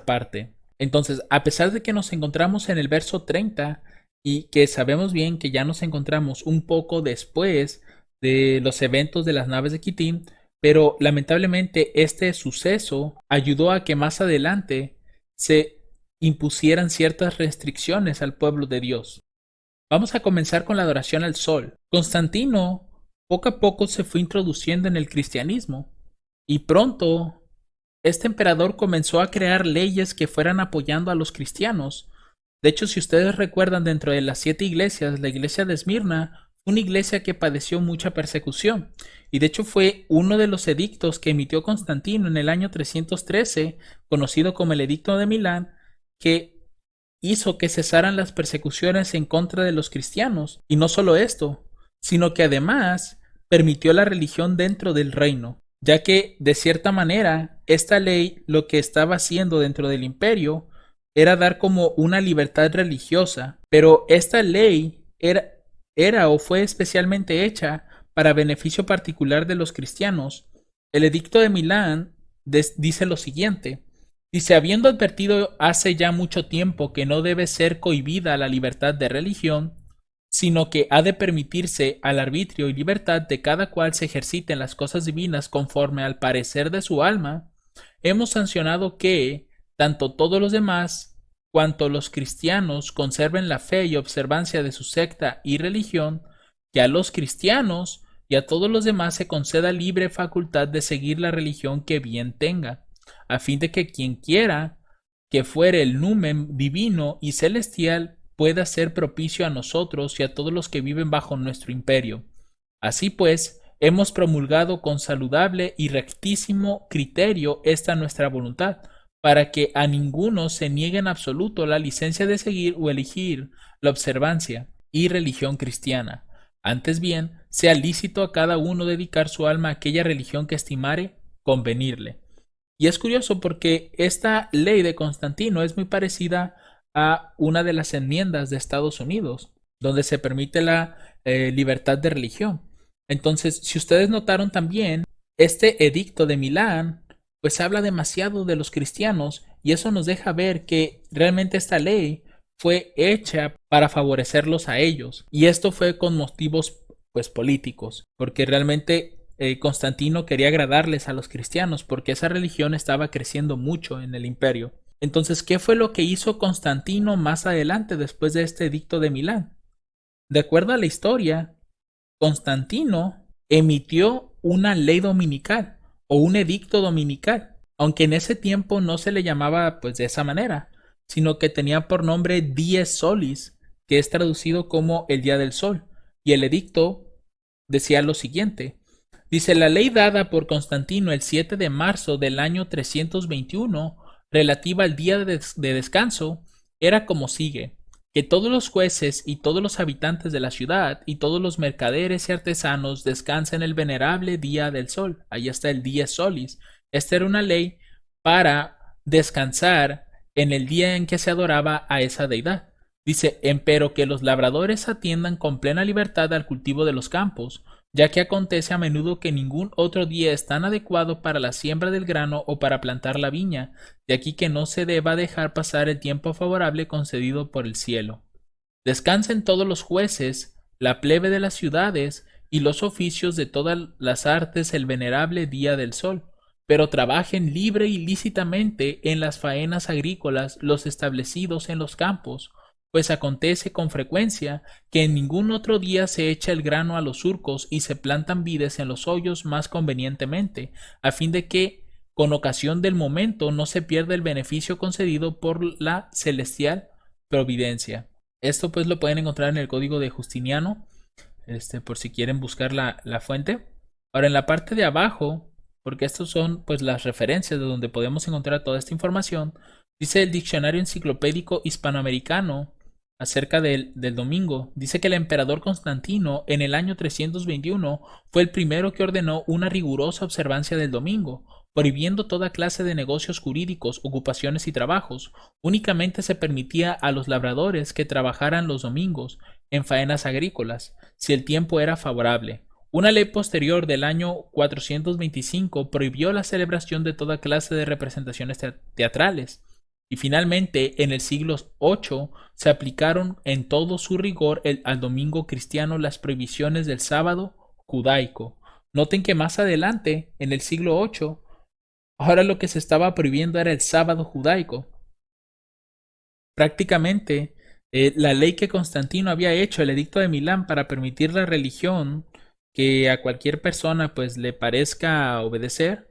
parte. Entonces, a pesar de que nos encontramos en el verso 30 y que sabemos bien que ya nos encontramos un poco después de los eventos de las naves de Kitín, pero lamentablemente este suceso ayudó a que más adelante se impusieran ciertas restricciones al pueblo de Dios. Vamos a comenzar con la adoración al sol. Constantino poco a poco se fue introduciendo en el cristianismo y pronto este emperador comenzó a crear leyes que fueran apoyando a los cristianos. De hecho, si ustedes recuerdan, dentro de las 7 iglesias, la iglesia de Esmirna fue una iglesia que padeció mucha persecución. Y de hecho fue uno de los edictos que emitió Constantino en el año 313, conocido como el Edicto de Milán, que hizo que cesaran las persecuciones en contra de los cristianos. Y no solo esto, sino que además permitió la religión dentro del reino, ya que de cierta manera esta ley lo que estaba haciendo dentro del imperio era dar como una libertad religiosa, pero esta ley era o fue especialmente hecha para beneficio particular de los cristianos. El Edicto de Milán dice lo siguiente: dice, habiendo advertido hace ya mucho tiempo que no debe ser cohibida la libertad de religión, sino que ha de permitirse al arbitrio y libertad de cada cual se ejerciten las cosas divinas conforme al parecer de su alma, hemos sancionado que, tanto todos los demás, cuanto los cristianos conserven la fe y observancia de su secta y religión, que a los cristianos y a todos los demás se conceda libre facultad de seguir la religión que bien tenga, a fin de que quien quiera que fuere el numen divino y celestial pueda ser propicio a nosotros y a todos los que viven bajo nuestro imperio. Así pues, hemos promulgado con saludable y rectísimo criterio esta nuestra voluntad, para que a ninguno se niegue en absoluto la licencia de seguir o elegir la observancia y religión cristiana. Antes bien, sea lícito a cada uno dedicar su alma a aquella religión que estimare convenirle. Y es curioso porque esta ley de Constantino es muy parecida a una de las enmiendas de Estados Unidos, donde se permite la libertad de religión. Entonces, si ustedes notaron también, este edicto de Milán, pues habla demasiado de los cristianos y eso nos deja ver que realmente esta ley fue hecha para favorecerlos a ellos. Y esto fue con motivos pues políticos, porque realmente Constantino quería agradarles a los cristianos porque esa religión estaba creciendo mucho en el imperio. Entonces, ¿qué fue lo que hizo Constantino más adelante después de este edicto de Milán? De acuerdo a la historia, Constantino emitió una ley dominical o un edicto dominical, aunque en ese tiempo no se le llamaba pues de esa manera, sino que tenía por nombre Dies Solis, que es traducido como el día del sol, y el edicto decía lo siguiente. Dice, la ley dada por Constantino el 7 de marzo del año 321 relativa al día de descanso era como sigue: que todos los jueces y todos los habitantes de la ciudad y todos los mercaderes y artesanos descansen el venerable día del sol. Ahí está el dies solis. Esta era una ley para descansar en el día en que se adoraba a esa deidad. Dice: empero que los labradores atiendan con plena libertad al cultivo de los campos, ya que acontece a menudo que ningún otro día es tan adecuado para la siembra del grano o para plantar la viña, de aquí que no se deba dejar pasar el tiempo favorable concedido por el cielo. Descansen todos los jueces, la plebe de las ciudades y los oficios de todas las artes el venerable día del sol, pero trabajen libre y lícitamente en las faenas agrícolas los establecidos en los campos, pues acontece con frecuencia que en ningún otro día se echa el grano a los surcos y se plantan vides en los hoyos más convenientemente, a fin de que, con ocasión del momento, no se pierda el beneficio concedido por la celestial providencia. Esto pues lo pueden encontrar en el código de Justiniano, por si quieren buscar la fuente. Ahora en la parte de abajo, porque estos son pues las referencias de donde podemos encontrar toda esta información, dice el Diccionario Enciclopédico Hispanoamericano acerca del domingo. Dice que el emperador Constantino en el año 321 fue el primero que ordenó una rigurosa observancia del domingo, prohibiendo toda clase de negocios jurídicos, ocupaciones y trabajos. Únicamente se permitía a los labradores que trabajaran los domingos en faenas agrícolas, si el tiempo era favorable. Una ley posterior del año 425 prohibió la celebración de toda clase de representaciones teatrales. Y finalmente, en el siglo VIII, se aplicaron en todo su rigor al domingo cristiano las prohibiciones del sábado judaico. Noten que más adelante, en el siglo VIII, ahora lo que se estaba prohibiendo era el sábado judaico. Prácticamente, la ley que Constantino había hecho, el Edicto de Milán, para permitir la religión que a cualquier persona pues le parezca obedecer,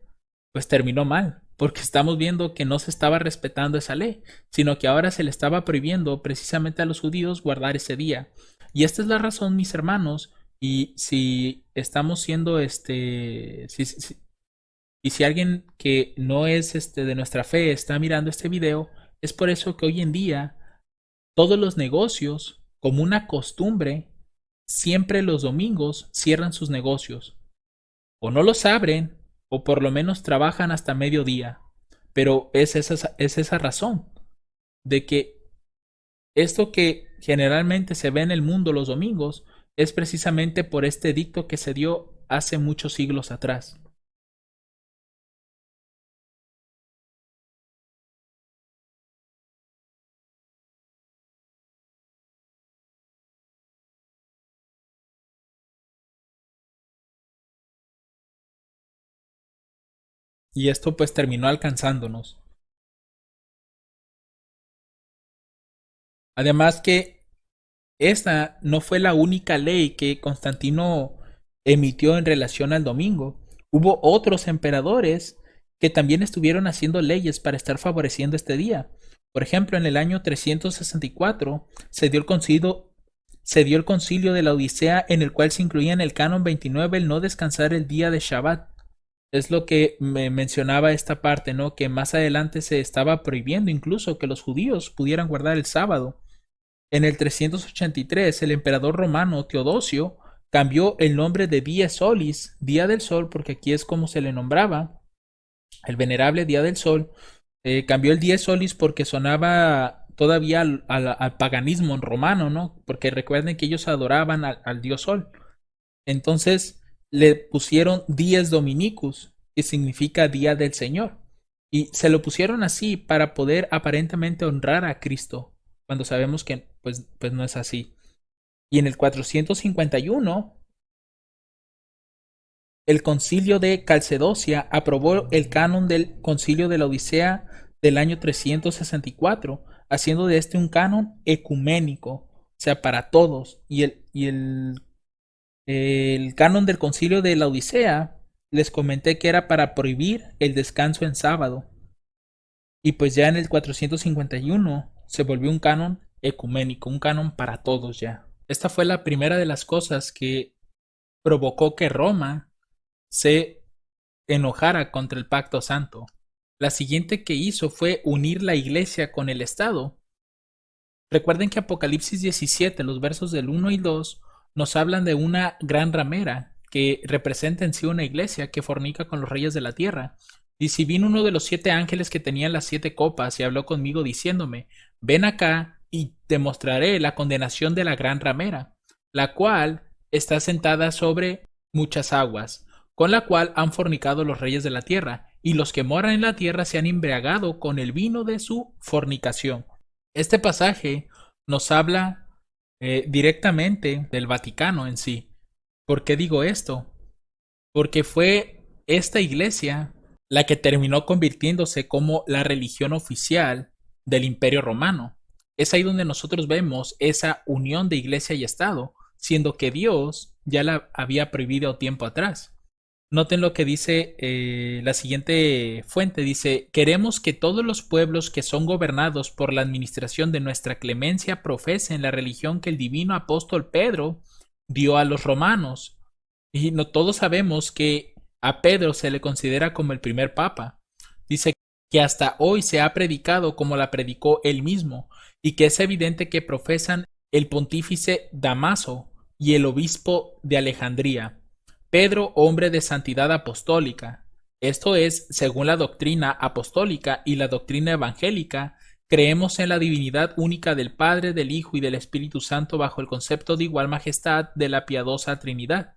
pues terminó mal, porque estamos viendo que no se estaba respetando esa ley, sino que ahora se le estaba prohibiendo precisamente a los judíos guardar ese día. Y esta es la razón, mis hermanos, y si estamos siendo y si alguien que no es de nuestra fe está mirando este video, es por eso que hoy en día todos los negocios, como una costumbre, siempre los domingos cierran sus negocios. O no los abren, o por lo menos trabajan hasta mediodía. Pero es esa razón de que esto que generalmente se ve en el mundo los domingos es precisamente por este edicto que se dio hace muchos siglos atrás. Y esto pues terminó alcanzándonos. Además que esta no fue la única ley que Constantino emitió en relación al domingo. Hubo otros emperadores que también estuvieron haciendo leyes para estar favoreciendo este día. Por ejemplo, en el año 364 se dio el concilio de la Odisea, en el cual se incluía en el canon 29 el no descansar el día de Shabbat. Es lo que me mencionaba esta parte, ¿no? Que más adelante se estaba prohibiendo incluso que los judíos pudieran guardar el sábado. En el 383, el emperador romano Teodosio cambió el nombre de Dies Solis, Día del Sol, porque aquí es como se le nombraba, el venerable Día del Sol. Cambió el Dies Solis porque sonaba todavía al paganismo romano, ¿no? Porque recuerden que ellos adoraban al dios Sol. Entonces le pusieron Dies Dominicus, que significa Día del Señor. Y se lo pusieron así para poder aparentemente honrar a Cristo, cuando sabemos que pues no es así. Y en el 451, el concilio de Calcedocia aprobó el canon del concilio de la Odisea del año 364, haciendo de este un canon ecuménico, o sea, para todos. El canon del concilio de la Odisea, les comenté que era para prohibir el descanso en sábado. Y pues ya en el 451 se volvió un canon ecuménico, un canon para todos ya. Esta fue la primera de las cosas que provocó que Roma se enojara contra el Pacto Santo. La siguiente que hizo fue unir la iglesia con el Estado. Recuerden que Apocalipsis 17, los versos del 1 y 2, nos hablan de una gran ramera que representa en sí una iglesia que fornica con los reyes de la tierra. Y si vino uno de los 7 ángeles que tenían las 7 copas y habló conmigo diciéndome, ven acá y te mostraré la condenación de la gran ramera, la cual está sentada sobre muchas aguas, con la cual han fornicado los reyes de la tierra, y los que moran en la tierra se han embriagado con el vino de su fornicación. Este pasaje nos habla directamente del Vaticano en sí. ¿Por qué digo esto? Porque fue esta iglesia la que terminó convirtiéndose como la religión oficial del Imperio Romano. Es ahí donde nosotros vemos esa unión de iglesia y Estado, siendo que Dios ya la había prohibido tiempo atrás. Noten lo que dice la siguiente fuente. Dice, queremos que todos los pueblos que son gobernados por la administración de nuestra clemencia profesen la religión que el divino apóstol Pedro dio a los romanos. Y no todos sabemos que a Pedro se le considera como el primer papa. Dice que hasta hoy se ha predicado como la predicó él mismo, y que es evidente que profesan el pontífice Damaso y el obispo de Alejandría. Pedro, hombre de santidad apostólica. Esto es, según la doctrina apostólica y la doctrina evangélica, creemos en la divinidad única del Padre, del Hijo y del Espíritu Santo bajo el concepto de igual majestad de la piadosa Trinidad.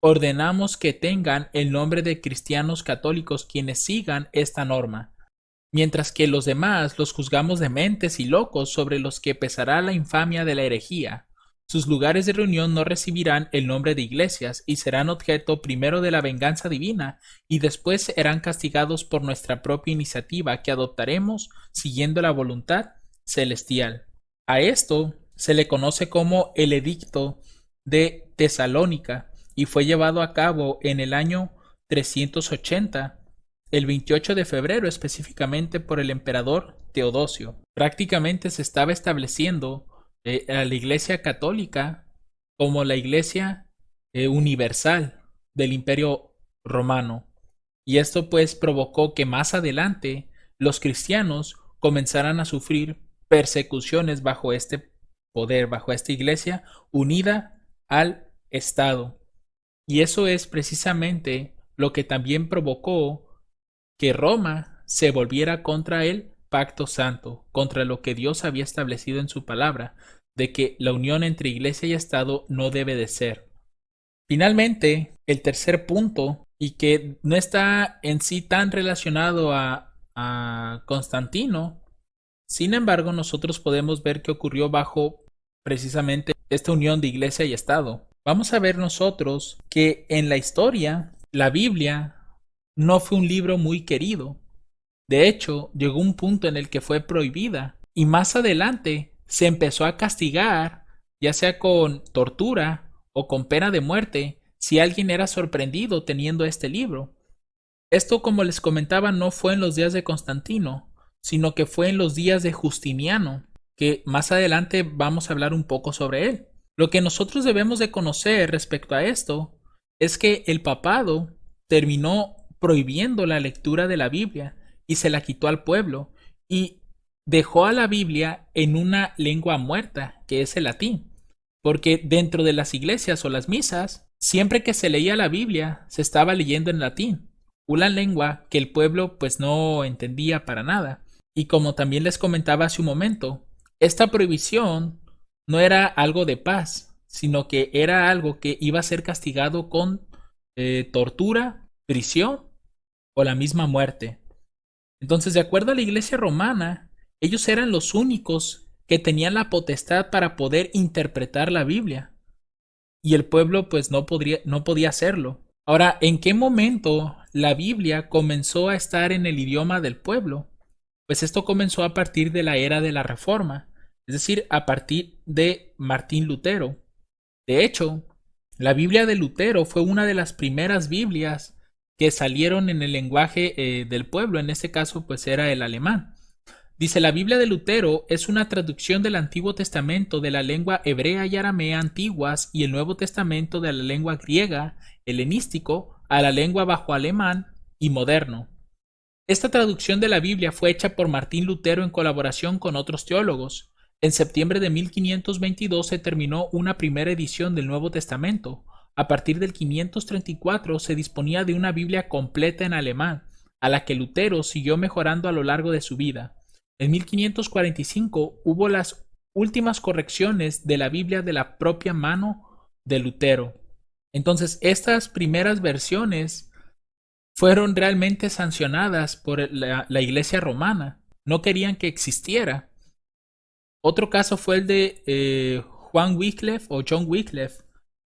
Ordenamos que tengan el nombre de cristianos católicos quienes sigan esta norma, mientras que los demás los juzgamos dementes y locos sobre los que pesará la infamia de la herejía. Sus lugares de reunión no recibirán el nombre de iglesias y serán objeto primero de la venganza divina y después serán castigados por nuestra propia iniciativa que adoptaremos siguiendo la voluntad celestial. A esto se le conoce como el Edicto de Tesalónica y fue llevado a cabo en el año 380, el 28 de febrero específicamente por el emperador Teodosio. Prácticamente se estaba estableciendo a la Iglesia Católica como la Iglesia universal del Imperio Romano. Y esto pues provocó que más adelante los cristianos comenzaran a sufrir persecuciones bajo este poder, bajo esta Iglesia unida al Estado. Y eso es precisamente lo que también provocó que Roma se volviera contra el pacto santo, contra lo que Dios había establecido en su palabra, de que la unión entre iglesia y Estado no debe de ser. Finalmente, el tercer punto, y que no está en sí tan relacionado a Constantino, sin embargo, nosotros podemos ver que ocurrió bajo precisamente esta unión de iglesia y Estado. Vamos a ver nosotros que en la historia, la Biblia no fue un libro muy querido. De hecho, llegó un punto en el que fue prohibida y más adelante se empezó a castigar, ya sea con tortura o con pena de muerte, si alguien era sorprendido teniendo este libro. Esto, como les comentaba, no fue en los días de Constantino, sino que fue en los días de Justiniano, que más adelante vamos a hablar un poco sobre él. Lo que nosotros debemos de conocer respecto a esto es que el papado terminó prohibiendo la lectura de la Biblia y se la quitó al pueblo y dejó a la Biblia en una lengua muerta, que es el latín, porque dentro de las iglesias o las misas, siempre que se leía la Biblia, se estaba leyendo en latín, una lengua que el pueblo pues no entendía para nada. Y como también les comentaba hace un momento, esta prohibición no era algo de paz, sino que era algo que iba a ser castigado con tortura, prisión o la misma muerte. Entonces, de acuerdo a la Iglesia romana, ellos eran los únicos que tenían la potestad para poder interpretar la Biblia. Y el pueblo pues no podía hacerlo. Ahora, ¿en qué momento la Biblia comenzó a estar en el idioma del pueblo? Pues esto comenzó a partir de la era de la Reforma, es decir, a partir de Martín Lutero. De hecho, la Biblia de Lutero fue una de las primeras Biblias que salieron en el lenguaje del pueblo, en este caso pues era el alemán. Dice, la Biblia de Lutero es una traducción del Antiguo Testamento de la lengua hebrea y aramea antiguas y el Nuevo Testamento de la lengua griega, helenístico, a la lengua bajo alemán y moderno. Esta traducción de la Biblia fue hecha por Martín Lutero en colaboración con otros teólogos. En septiembre de 1522 se terminó una primera edición del Nuevo Testamento. A partir del 534 se disponía de una Biblia completa en alemán, a la que Lutero siguió mejorando a lo largo de su vida. En 1545 hubo las últimas correcciones de la Biblia de la propia mano de Lutero. Entonces, estas primeras versiones fueron realmente sancionadas por la Iglesia romana. No querían que existiera. Otro caso fue el de Juan Wycliffe o John Wycliffe.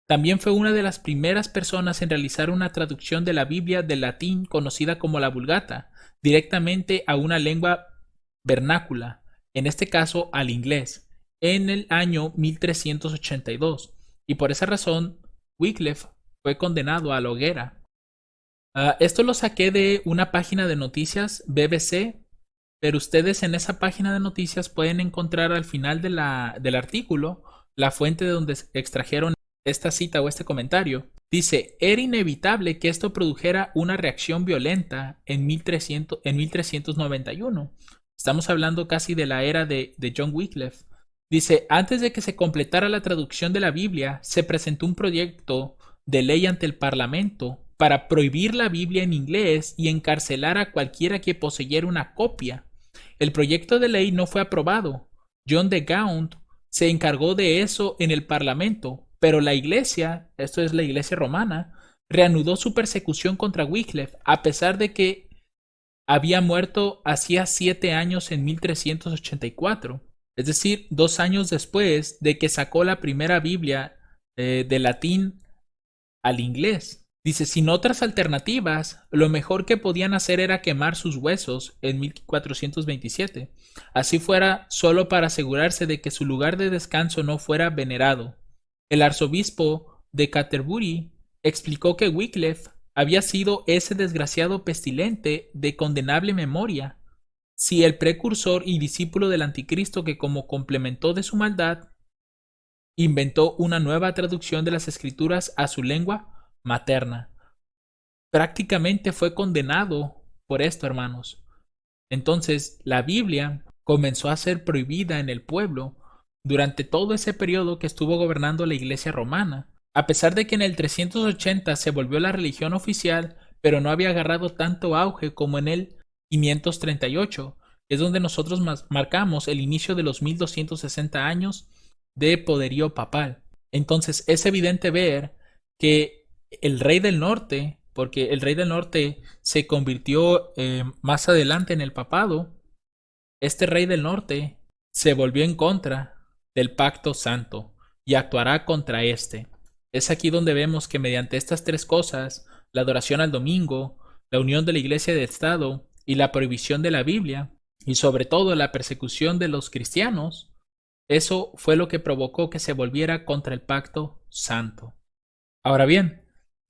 También fue una de las primeras personas en realizar una traducción de la Biblia del latín conocida como la Vulgata, directamente a una lengua vernácula, en este caso al inglés, en el año 1382. Y por esa razón, Wycliffe fue condenado a la hoguera. Esto lo saqué de una página de noticias BBC, pero ustedes en esa página de noticias pueden encontrar al final del artículo la fuente de donde extrajeron esta cita o este comentario. Dice, era inevitable que esto produjera una reacción violenta en 1391. Estamos hablando casi de la era de John Wycliffe. Dice, antes de que se completara la traducción de la Biblia, se presentó un proyecto de ley ante el Parlamento para prohibir la Biblia en inglés y encarcelar a cualquiera que poseyera una copia. El proyecto de ley no fue aprobado. John de Gaunt se encargó de eso en el Parlamento, pero la Iglesia, esto es la Iglesia romana, reanudó su persecución contra Wycliffe, a pesar de que había muerto hacía 7 años en 1384, es decir, 2 años después de que sacó la primera Biblia de latín al inglés. Dice, sin otras alternativas, lo mejor que podían hacer era quemar sus huesos en 1427. Así fuera solo para asegurarse de que su lugar de descanso no fuera venerado. El arzobispo de Canterbury explicó que Wycliffe había sido ese desgraciado pestilente de condenable memoria. Si el precursor y discípulo del anticristo que como complemento de su maldad inventó una nueva traducción de las escrituras a su lengua materna. Prácticamente fue condenado por esto, hermanos. Entonces, la Biblia comenzó a ser prohibida en el pueblo durante todo ese periodo que estuvo gobernando la Iglesia romana, a pesar de que en el 380 se volvió la religión oficial, pero no había agarrado tanto auge como en el 538, que es donde nosotros marcamos el inicio de los 1260 años de poderío papal. Entonces, es evidente ver que el rey del norte, porque el rey del norte se convirtió más adelante en el papado, este rey del norte se volvió en contra del pacto santo y actuará contra este. Es aquí donde vemos que mediante estas tres cosas, la adoración al domingo, la unión de la iglesia de Estado y la prohibición de la Biblia, y sobre todo la persecución de los cristianos, eso fue lo que provocó que se volviera contra el pacto santo. Ahora bien,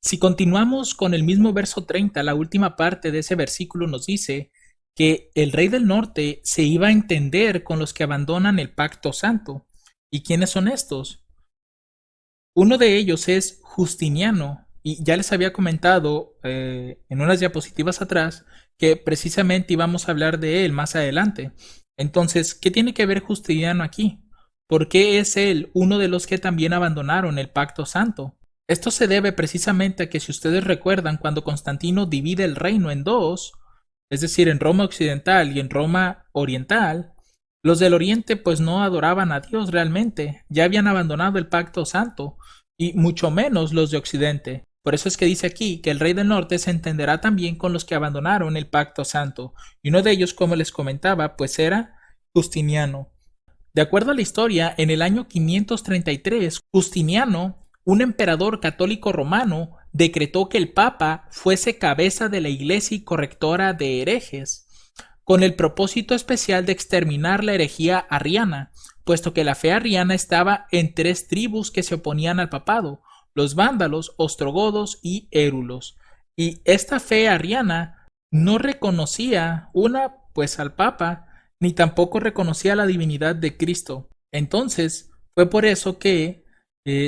si continuamos con el mismo verso 30, la última parte de ese versículo nos dice que el rey del norte se iba a entender con los que abandonan el pacto santo. ¿Y quiénes son estos? Uno de ellos es Justiniano, y ya les había comentado en unas diapositivas atrás que precisamente íbamos a hablar de él más adelante. Entonces, ¿qué tiene que ver Justiniano aquí? ¿Por qué es él uno de los que también abandonaron el pacto santo? Esto se debe precisamente a que, si ustedes recuerdan, cuando Constantino divide el reino en dos, es decir, en Roma occidental y en Roma oriental, los del oriente pues no adoraban a Dios realmente, ya habían abandonado el pacto santo, y mucho menos los de occidente. Por eso es que dice aquí que el rey del norte se entenderá también con los que abandonaron el pacto santo, y uno de ellos, como les comentaba, pues era Justiniano. De acuerdo a la historia, en el año 533, Justiniano, un emperador católico romano, decretó que el Papa fuese cabeza de la iglesia y correctora de herejes, con el propósito especial de exterminar la herejía arriana, puesto que la fe arriana estaba en tres tribus que se oponían al papado: los vándalos, ostrogodos y érulos. Y esta fe arriana no reconocía pues al Papa, ni tampoco reconocía la divinidad de Cristo. Entonces, fue por eso que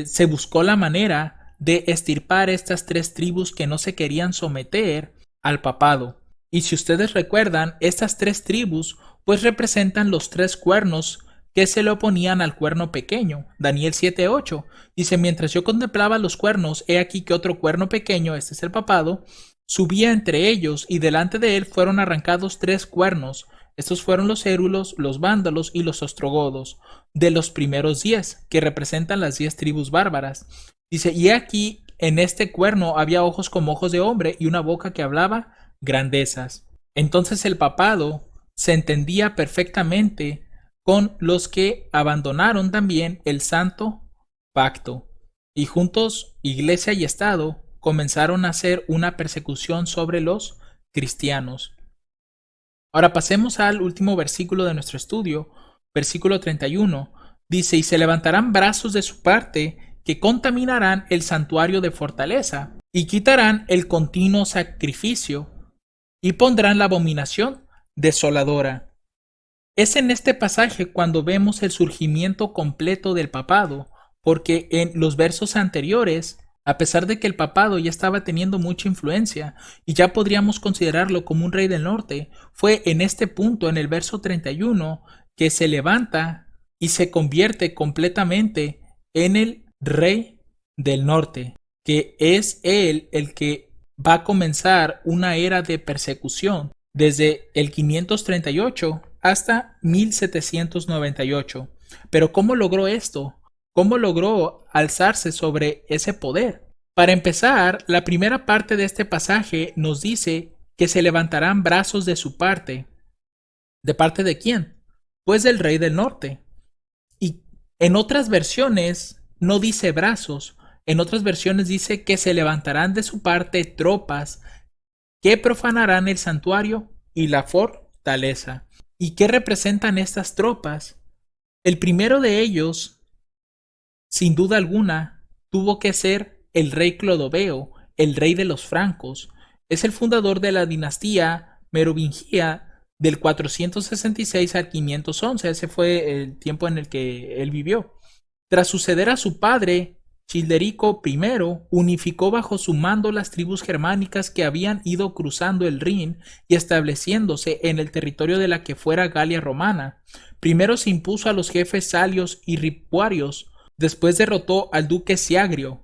se buscó la manera de extirpar estas tres tribus que no se querían someter al papado. Y si ustedes recuerdan, estas tres tribus pues representan los tres cuernos que se le oponían al cuerno pequeño. Daniel 7:8 dice: mientras yo contemplaba los cuernos, he aquí que otro cuerno pequeño, este es el papado, subía entre ellos, y delante de él fueron arrancados tres cuernos. Estos fueron los érulos, los vándalos y los ostrogodos, de los primeros 10, que representan las 10 tribus bárbaras. Dice: y aquí en este cuerno había ojos como ojos de hombre y una boca que hablaba grandezas. Entonces el papado se entendía perfectamente con los que abandonaron también el santo pacto, y juntos Iglesia y Estado comenzaron a hacer una persecución sobre los cristianos. Ahora pasemos al último versículo de nuestro estudio, versículo 31. Dice: y se levantarán brazos de su parte que contaminarán el santuario de fortaleza y quitarán el continuo sacrificio y pondrán la abominación desoladora. Es en este pasaje cuando vemos el surgimiento completo del papado, porque en los versos anteriores, a pesar de que el papado ya estaba teniendo mucha influencia y ya podríamos considerarlo como un rey del norte, fue en este punto, en el verso 31, que se levanta y se convierte completamente en el rey del norte, que es él el que va a comenzar una era de persecución desde el 538 hasta 1798. Pero ¿cómo logró esto? ¿Cómo logró alzarse sobre ese poder? Para empezar, la primera parte de este pasaje nos dice que se levantarán brazos de su parte. ¿De parte de quién? Pues del rey del norte. Y en otras versiones no dice brazos, en otras versiones dice que se levantarán de su parte tropas que profanarán el santuario y la fortaleza. ¿Y qué representan estas tropas? El primero de ellos, sin duda alguna, tuvo que ser el rey Clodoveo, el rey de los francos. Es el fundador de la dinastía merovingia del 466 al 511. Ese fue el tiempo en el que él vivió. Tras suceder a su padre, Childerico I unificó bajo su mando las tribus germánicas que habían ido cruzando el Rin y estableciéndose en el territorio de la que fuera Galia romana. Primero se impuso a los jefes salios y ripuarios, después derrotó al duque Siagrio,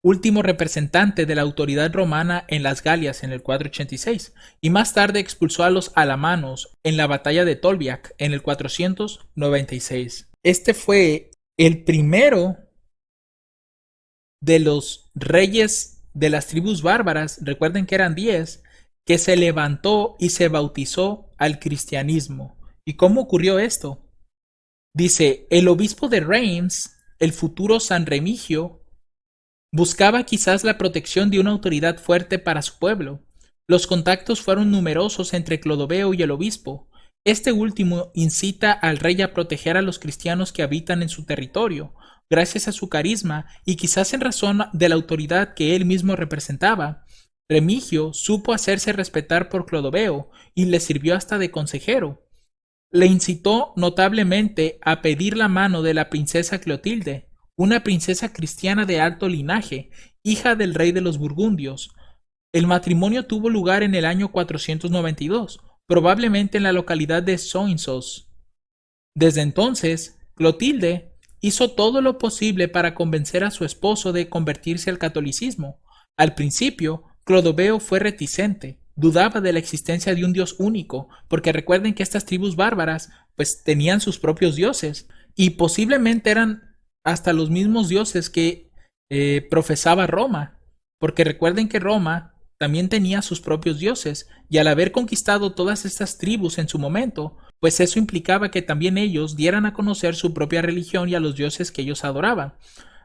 último representante de la autoridad romana en las Galias en el 486, y más tarde expulsó a los alamanos en la batalla de Tolbiac en el 496. Este fue el primero de los reyes de las tribus bárbaras, recuerden que eran 10, que se levantó y se bautizó al cristianismo. ¿Y cómo ocurrió esto? Dice: el obispo de Reims, el futuro San Remigio, buscaba quizás la protección de una autoridad fuerte para su pueblo. Los contactos fueron numerosos entre Clodoveo y el obispo. Este último incita al rey a proteger a los cristianos que habitan en su territorio, gracias a su carisma y quizás en razón de la autoridad que él mismo representaba. Remigio supo hacerse respetar por Clodoveo y le sirvió hasta de consejero. Le incitó notablemente a pedir la mano de la princesa Clotilde, una princesa cristiana de alto linaje, hija del rey de los burgundios. El matrimonio tuvo lugar en el año 492, probablemente en la localidad de Soissons. Desde entonces, Clotilde hizo todo lo posible para convencer a su esposo de convertirse al catolicismo. Al principio, Clodoveo fue reticente, dudaba de la existencia de un dios único, porque recuerden que estas tribus bárbaras pues tenían sus propios dioses y posiblemente eran hasta los mismos dioses que profesaba Roma, porque recuerden que Roma también tenía sus propios dioses, y al haber conquistado todas estas tribus en su momento, pues eso implicaba que también ellos dieran a conocer su propia religión y a los dioses que ellos adoraban.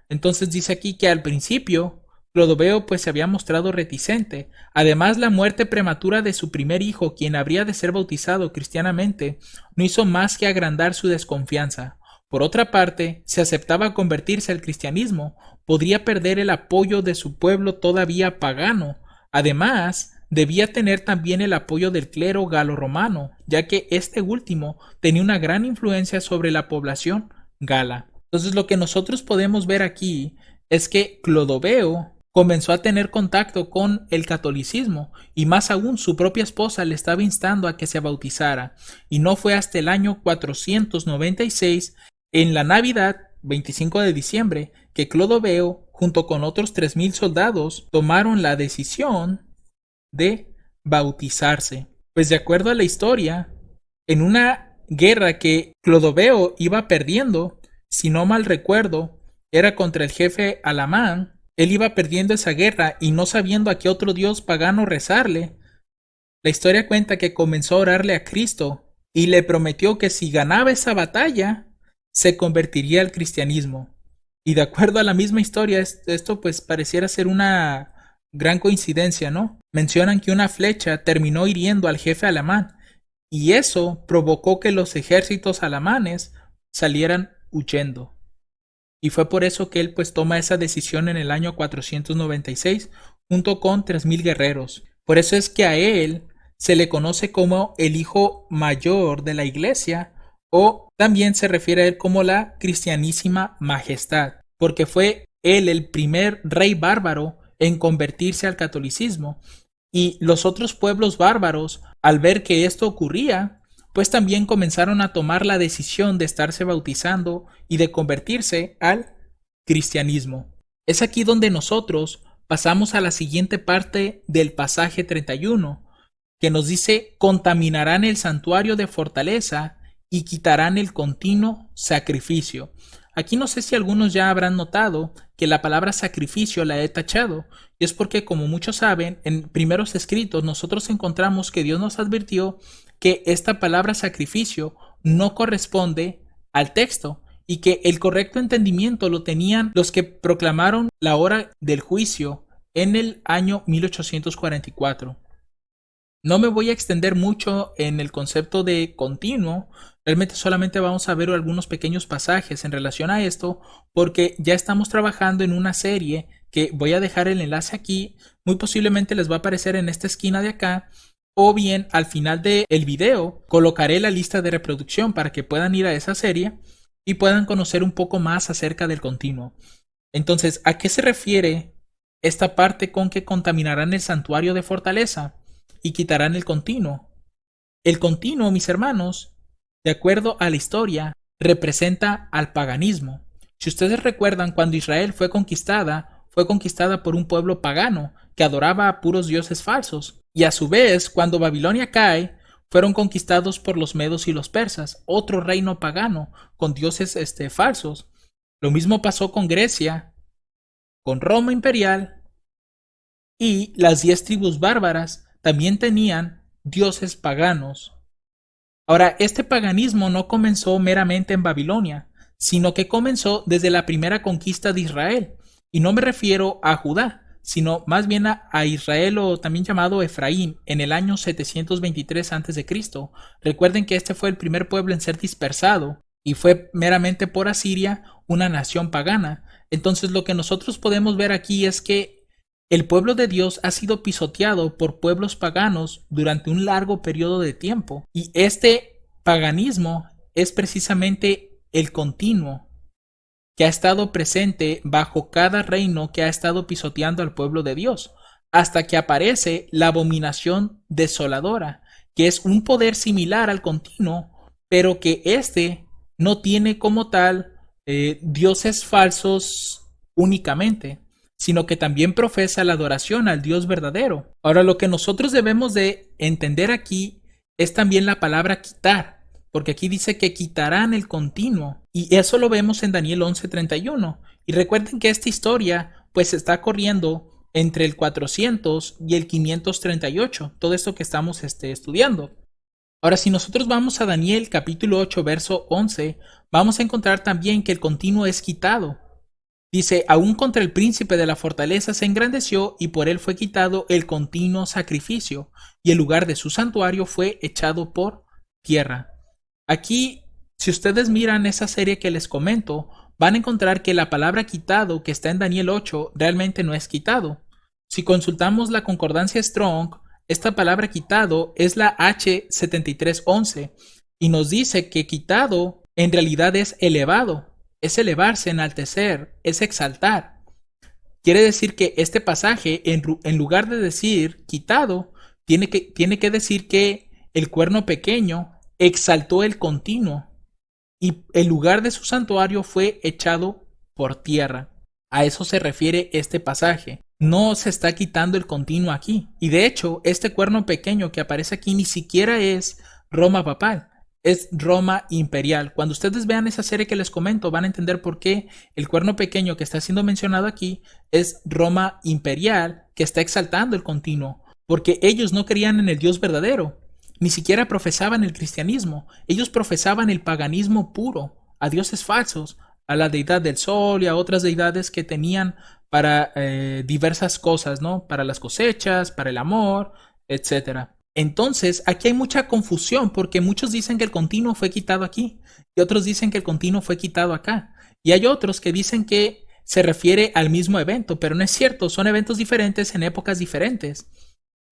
Entonces dice aquí que al principio Clodoveo pues se había mostrado reticente. Además, la muerte prematura de su primer hijo, quien habría de ser bautizado cristianamente, no hizo más que agrandar su desconfianza. Por otra parte, si aceptaba convertirse al cristianismo, podría perder el apoyo de su pueblo todavía pagano. Además, debía tener también el apoyo del clero galo-romano, ya que este último tenía una gran influencia sobre la población gala. Entonces, lo que nosotros podemos ver aquí es que Clodoveo comenzó a tener contacto con el catolicismo y más aún su propia esposa le estaba instando a que se bautizara. Y no fue hasta el año 496, en la Navidad, 25 de diciembre, que Clodoveo, junto con otros 3000 soldados, tomaron la decisión de bautizarse. Pues de acuerdo a la historia, en una guerra que Clodoveo iba perdiendo, si no mal recuerdo, era contra el jefe Alamán. Él iba perdiendo esa guerra y no sabiendo a qué otro dios pagano rezarle, la historia cuenta que comenzó a orarle a Cristo y le prometió que si ganaba esa batalla, se convertiría al cristianismo. Y de acuerdo a la misma historia, esto pues pareciera ser una gran coincidencia, ¿no? Mencionan que una flecha terminó hiriendo al jefe alamán y eso provocó que los ejércitos alamanes salieran huyendo. Y fue por eso que él pues toma esa decisión en el año 496 junto con 3000 guerreros. Por eso es que a él se le conoce como el hijo mayor de la iglesia o también se refiere a él como la cristianísima majestad, porque fue él el primer rey bárbaro en convertirse al catolicismo y los otros pueblos bárbaros, al ver que esto ocurría, pues también comenzaron a tomar la decisión de estarse bautizando y de convertirse al cristianismo. Es aquí donde nosotros pasamos a la siguiente parte del pasaje 31, que nos dice: contaminarán el santuario de fortaleza y quitarán el continuo sacrificio. Aquí no sé si algunos ya habrán notado que la palabra sacrificio la he tachado, y es porque, como muchos saben, en primeros escritos nosotros encontramos que Dios nos advirtió que esta palabra sacrificio no corresponde al texto y que el correcto entendimiento lo tenían los que proclamaron la hora del juicio en el año 1844. No me voy a extender mucho en el concepto de continuo, realmente solamente vamos a ver algunos pequeños pasajes en relación a esto, porque ya estamos trabajando en una serie que voy a dejar el enlace aquí, muy posiblemente les va a aparecer en esta esquina de acá, o bien al final del video colocaré la lista de reproducción para que puedan ir a esa serie y puedan conocer un poco más acerca del continuo. Entonces, ¿a qué se refiere esta parte con que contaminarán el santuario de fortaleza y quitarán el continuo? El continuo, mis hermanos, de acuerdo a la historia, representa al paganismo. Si ustedes recuerdan, cuando Israel fue conquistada por un pueblo pagano que adoraba a puros dioses falsos. Y a su vez, cuando Babilonia cae, fueron conquistados por los medos y los persas, otro reino pagano con dioses falsos. Lo mismo pasó con Grecia, con Roma imperial, y las 10 tribus bárbaras también tenían dioses paganos. Ahora, este paganismo no comenzó meramente en Babilonia, sino que comenzó desde la primera conquista de Israel. Y no me refiero a Judá, sino más bien a Israel, o también llamado Efraín, en el año 723 a.C. Recuerden que este fue el primer pueblo en ser dispersado y fue meramente por Asiria, una nación pagana. Entonces lo que nosotros podemos ver aquí es que el pueblo de Dios ha sido pisoteado por pueblos paganos durante un largo periodo de tiempo, y este paganismo es precisamente el continuo que ha estado presente bajo cada reino que ha estado pisoteando al pueblo de Dios, hasta que aparece la abominación desoladora, que es un poder similar al continuo, pero que no tiene como tal dioses falsos únicamente, sino que también profesa la adoración al Dios verdadero. Ahora, lo que nosotros debemos de entender aquí es también la palabra quitar, porque aquí dice que quitarán el continuo, y eso lo vemos en Daniel 11:31. Y recuerden que esta historia pues está corriendo entre el 400 y el 538, todo esto que estamos estudiando. Ahora, si nosotros vamos a Daniel capítulo 8, verso 11, vamos a encontrar también que el continuo es quitado. Dice: aún contra el príncipe de la fortaleza se engrandeció, y por él fue quitado el continuo sacrificio, y el lugar de su santuario fue echado por tierra. Aquí, si ustedes miran esa serie que les comento, van a encontrar que la palabra quitado que está en Daniel 8 realmente no es quitado. Si consultamos la concordancia Strong, esta palabra quitado es la H7311 y nos dice que quitado en realidad es elevado, es elevarse, enaltecer, es exaltar. quiere decir que este pasaje, en lugar de decir quitado, tiene que decir que el cuerno pequeño exaltó el continuo y el lugar de su santuario fue echado por tierra. A eso se refiere este pasaje. No se está quitando el continuo aquí. Y de hecho, este cuerno pequeño que aparece aquí ni siquiera es Roma papal, es Roma imperial. Cuando ustedes vean esa serie que les comento, van a entender por qué el cuerno pequeño que está siendo mencionado aquí es Roma imperial, que está exaltando el continuo, porque ellos no creían en el Dios verdadero, ni siquiera profesaban el cristianismo, ellos profesaban el paganismo puro, a dioses falsos, a la deidad del sol y a otras deidades que tenían para diversas cosas, ¿no? Para las cosechas, para el amor, etcétera. Entonces, aquí hay mucha confusión porque muchos dicen que el continuo fue quitado aquí y otros dicen que el continuo fue quitado acá. Y hay otros que dicen que se refiere al mismo evento, pero no es cierto, son eventos diferentes en épocas diferentes.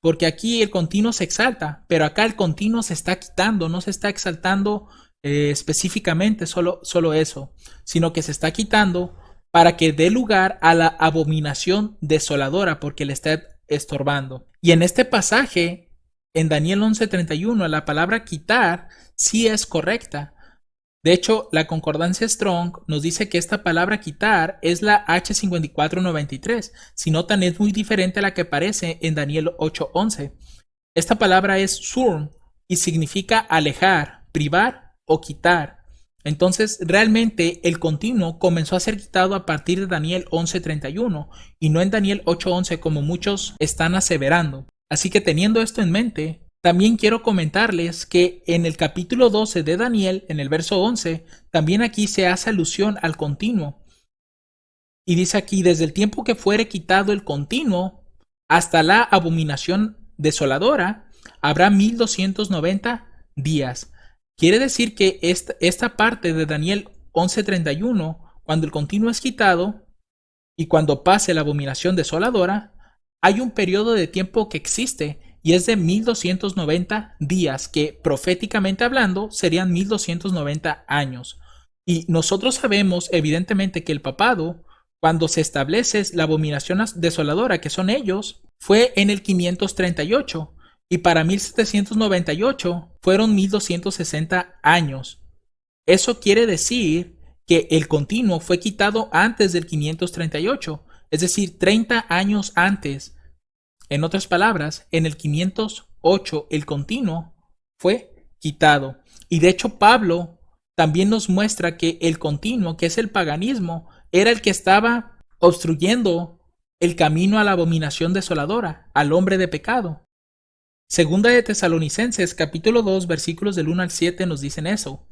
Porque aquí el continuo se exalta, pero acá el continuo se está quitando, no se está exaltando específicamente solo eso, sino que se está quitando para que dé lugar a la abominación desoladora porque le está estorbando. Y en este pasaje, en Daniel 11:31, la palabra quitar sí es correcta. De hecho, la concordancia Strong nos dice que esta palabra quitar es la H5493. Si notan, es muy diferente a la que aparece en Daniel 8:11. Esta palabra es surm y significa alejar, privar o quitar. Entonces, realmente el continuo comenzó a ser quitado a partir de Daniel 11:31 y no en Daniel 8:11 como muchos están aseverando. Así que teniendo esto en mente, también quiero comentarles que en el capítulo 12 de Daniel, en el verso 11, también aquí se hace alusión al continuo. Y dice aquí, desde el tiempo que fuere quitado el continuo hasta la abominación desoladora, habrá 1290 días. Quiere decir que esta parte de Daniel 11:31, cuando el continuo es quitado y cuando pase la abominación desoladora, hay un periodo de tiempo que existe y es de 1290 días, que proféticamente hablando serían 1290 años. Y nosotros sabemos evidentemente que el papado, cuando se establece la abominación desoladora, que son ellos, fue en el 538 y para 1798 fueron 1260 años. Eso quiere decir que el continuo fue quitado antes del 538, es decir, 30 años antes. En otras palabras, en el 508 el continuo fue quitado. Y de hecho Pablo también nos muestra que el continuo, que es el paganismo, era el que estaba obstruyendo el camino a la abominación desoladora, al hombre de pecado. Segunda de Tesalonicenses, capítulo 2, versículos del 1 al 7 nos dicen eso.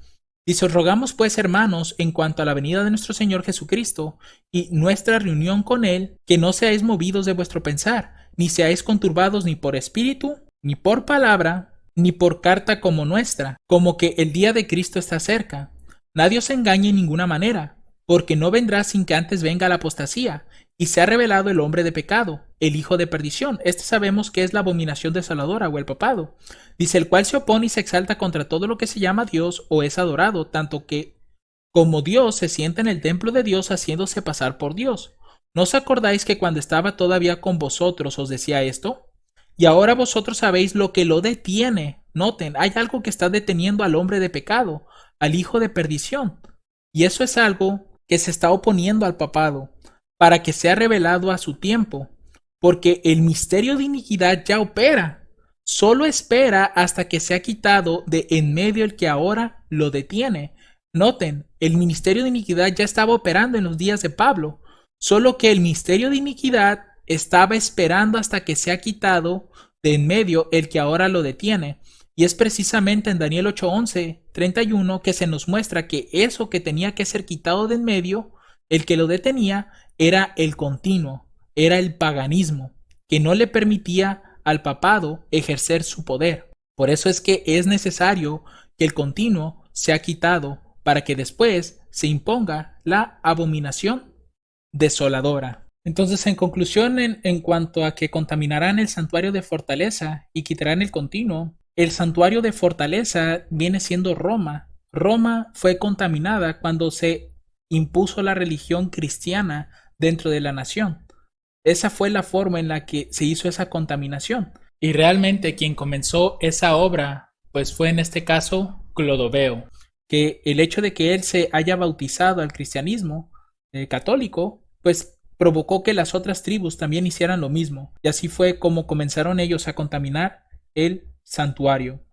Dice, os rogamos pues, hermanos, en cuanto a la venida de nuestro Señor Jesucristo y nuestra reunión con Él, que no seáis movidos de vuestro pensar, ni seáis conturbados ni por espíritu, ni por palabra, ni por carta como nuestra, como que el día de Cristo está cerca. Nadie os engañe en ninguna manera, porque no vendrá sin que antes venga la apostasía, y se ha revelado el hombre de pecado, el hijo de perdición. Este sabemos que es la abominación desoladora o el papado. Dice, el cual se opone y se exalta contra todo lo que se llama Dios o es adorado, tanto que como Dios se sienta en el templo de Dios haciéndose pasar por Dios. ¿No os acordáis que cuando estaba todavía con vosotros os decía esto? Y ahora vosotros sabéis lo que lo detiene. Noten, hay algo que está deteniendo al hombre de pecado, al hijo de perdición. Y eso es algo que se está oponiendo al papado, para que sea revelado a su tiempo, porque el misterio de iniquidad ya opera. Solo espera hasta que sea quitado de en medio el que ahora lo detiene. Noten, el ministerio de iniquidad ya estaba operando en los días de Pablo, solo que el misterio de iniquidad estaba esperando hasta que sea quitado de en medio el que ahora lo detiene. Y es precisamente en Daniel 8:11-31 que se nos muestra que eso que tenía que ser quitado de en medio, el que lo detenía, era el continuo, era el paganismo, que no le permitía al papado ejercer su poder. Por eso es que es necesario que el continuo sea quitado para que después se imponga la abominación desoladora. Entonces, en conclusión, en cuanto a que contaminarán el santuario de fortaleza y quitarán el continuo, el santuario de fortaleza viene siendo Roma. Roma fue contaminada cuando se impuso la religión cristiana dentro de la nación. Esa fue la forma en la que se hizo esa contaminación. Y realmente quien comenzó esa obra, pues fue en este caso Clodoveo, que el hecho de que él se haya bautizado al cristianismo católico, pues provocó que las otras tribus también hicieran lo mismo. Y así fue como comenzaron ellos a contaminar el santuario.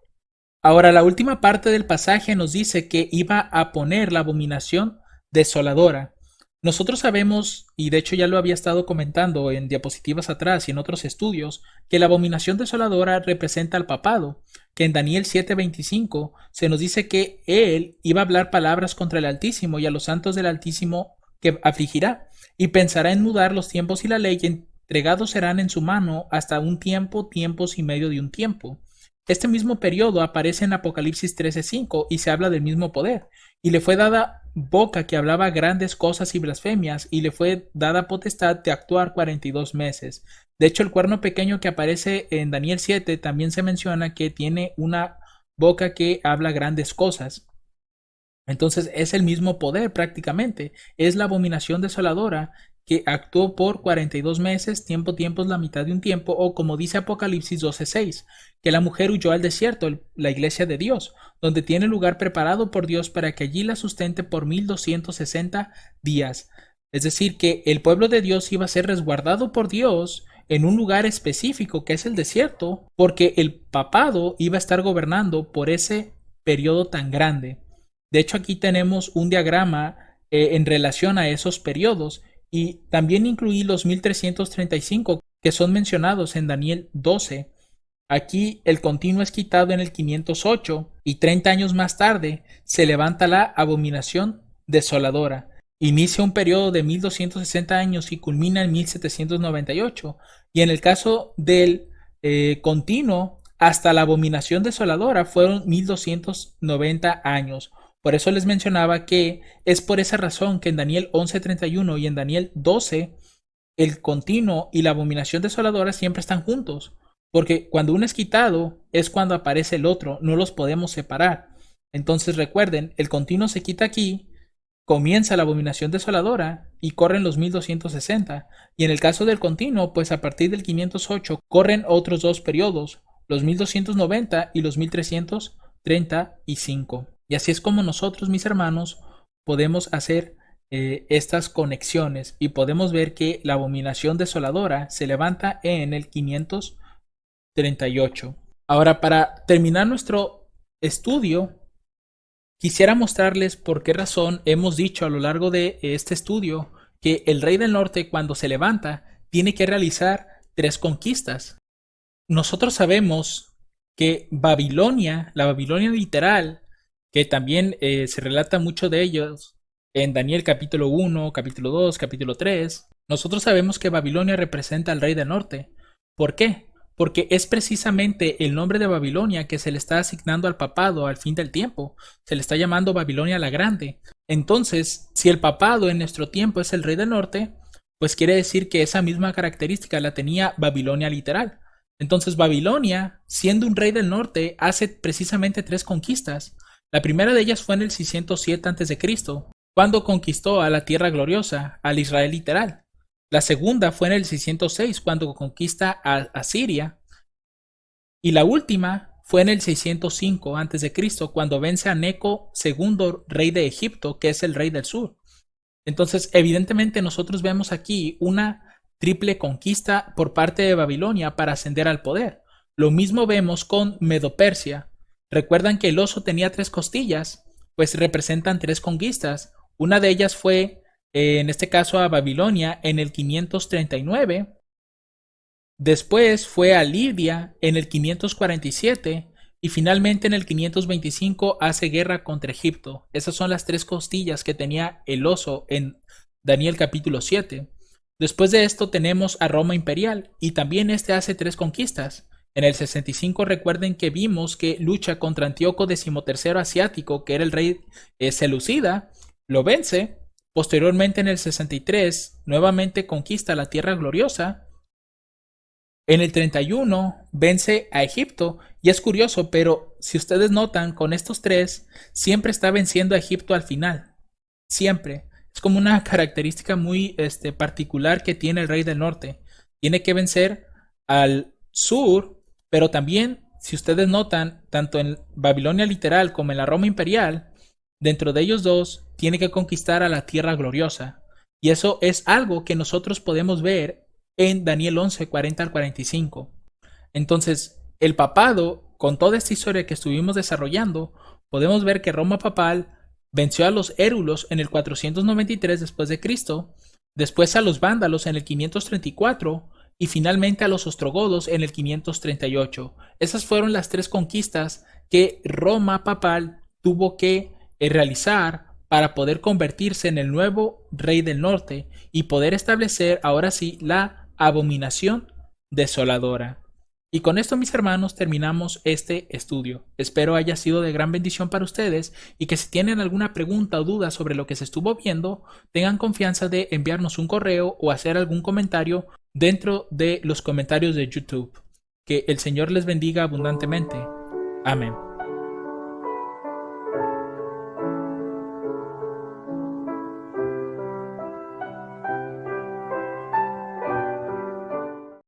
Ahora, la última parte del pasaje nos dice que iba a poner la abominación desoladora. Nosotros sabemos, y de hecho ya lo había estado comentando en diapositivas atrás y en otros estudios, que la abominación desoladora representa al papado, que en Daniel 7:25 se nos dice que él iba a hablar palabras contra el Altísimo y a los santos del Altísimo que afligirá, y pensará en mudar los tiempos y la ley, y entregados serán en su mano hasta un tiempo, tiempos y medio de un tiempo. Este mismo periodo aparece en Apocalipsis 13:5 y se habla del mismo poder. Y le fue dada boca que hablaba grandes cosas y blasfemias, y le fue dada potestad de actuar 42 meses. De hecho, el cuerno pequeño que aparece en Daniel 7 también se menciona que tiene una boca que habla grandes cosas. Entonces es el mismo poder prácticamente. Es la abominación desoladora que actuó por 42 meses, tiempo es la mitad de un tiempo, o como dice Apocalipsis 12:6, que la mujer huyó al desierto, la iglesia de Dios, donde tiene lugar preparado por Dios para que allí la sustente por 1260 días. Es decir, que el pueblo de Dios iba a ser resguardado por Dios en un lugar específico que es el desierto, porque el papado iba a estar gobernando por ese periodo tan grande. De hecho, aquí tenemos un diagrama en relación a esos periodos, y también incluí los 1335 que son mencionados en Daniel 12. Aquí el continuo es quitado en el 508 y 30 años más tarde se levanta la abominación desoladora. Inicia un periodo de 1260 años y culmina en 1798. Y en el caso del continuo, hasta la abominación desoladora fueron 1290 años. Por eso les mencionaba que es por esa razón que en Daniel 11:31 y en Daniel 12 el continuo y la abominación desoladora siempre están juntos, porque cuando uno es quitado es cuando aparece el otro, no los podemos separar. Entonces recuerden, el continuo se quita aquí, comienza la abominación desoladora y corren los 1260, y en el caso del continuo, pues a partir del 508 corren otros dos periodos, los 1290 y los 1335. Y así es como nosotros, mis hermanos, podemos hacer estas conexiones y podemos ver que la abominación desoladora se levanta en el 538. Ahora, para terminar nuestro estudio, quisiera mostrarles por qué razón hemos dicho a lo largo de este estudio que el rey del norte, cuando se levanta, tiene que realizar 3 conquistas. Nosotros sabemos que Babilonia, la Babilonia literal, que también se relata mucho de ellos en Daniel capítulo 1, capítulo 2, capítulo 3, nosotros sabemos que Babilonia representa al rey del norte. ¿Por qué? Porque es precisamente el nombre de Babilonia que se le está asignando al papado al fin del tiempo. Se le está llamando Babilonia la Grande. Entonces, si el papado en nuestro tiempo es el rey del norte, pues quiere decir que esa misma característica la tenía Babilonia literal. Entonces Babilonia, siendo un rey del norte, hace precisamente 3 conquistas. La primera de ellas fue en el 607 a.C., cuando conquistó a la tierra gloriosa, al Israel literal. La segunda fue en el 606, cuando conquista a Siria. Y la última fue en el 605 a.C., cuando vence a Neco II, rey de Egipto, que es el rey del sur. Entonces, evidentemente nosotros vemos aquí una triple conquista por parte de Babilonia para ascender al poder. Lo mismo vemos con Medo-Persia. Recuerdan que el oso tenía 3 costillas, pues representan 3 conquistas. Una de ellas fue, en este caso, a Babilonia en el 539. Después fue a Lidia en el 547. Y finalmente en el 525 hace guerra contra Egipto. Esas son las 3 costillas que tenía el oso en Daniel capítulo 7. Después de esto tenemos a Roma imperial, y también este hace 3 conquistas. En el 65 recuerden que vimos que lucha contra Antíoco XIII asiático, que era el rey seleucida, lo vence. Posteriormente en el 63 nuevamente conquista la tierra gloriosa. En el 31 vence a Egipto, y es curioso, pero si ustedes notan, con estos 3 siempre está venciendo a Egipto al final. Siempre. Es como una característica muy particular que tiene el rey del norte. tiene que vencer al sur, pero también, si ustedes notan, tanto en Babilonia literal como en la Roma imperial, dentro de ellos dos, tiene que conquistar a la tierra gloriosa. Y eso es algo que nosotros podemos ver en Daniel 11, 40 al 45. Entonces, el papado, con toda esta historia que estuvimos desarrollando, podemos ver que Roma papal venció a los érulos en el 493 después de Cristo, después a los vándalos en el 534 y finalmente a los ostrogodos en el 538. Esas fueron las tres conquistas que Roma papal tuvo que realizar para poder convertirse en el nuevo rey del norte y poder establecer ahora sí la abominación desoladora. Y con esto, mis hermanos, terminamos este estudio. Espero haya sido de gran bendición para ustedes y que si tienen alguna pregunta o duda sobre lo que se estuvo viendo, tengan confianza de enviarnos un correo o hacer algún comentario dentro de los comentarios de YouTube. Que el Señor les bendiga abundantemente. Amén.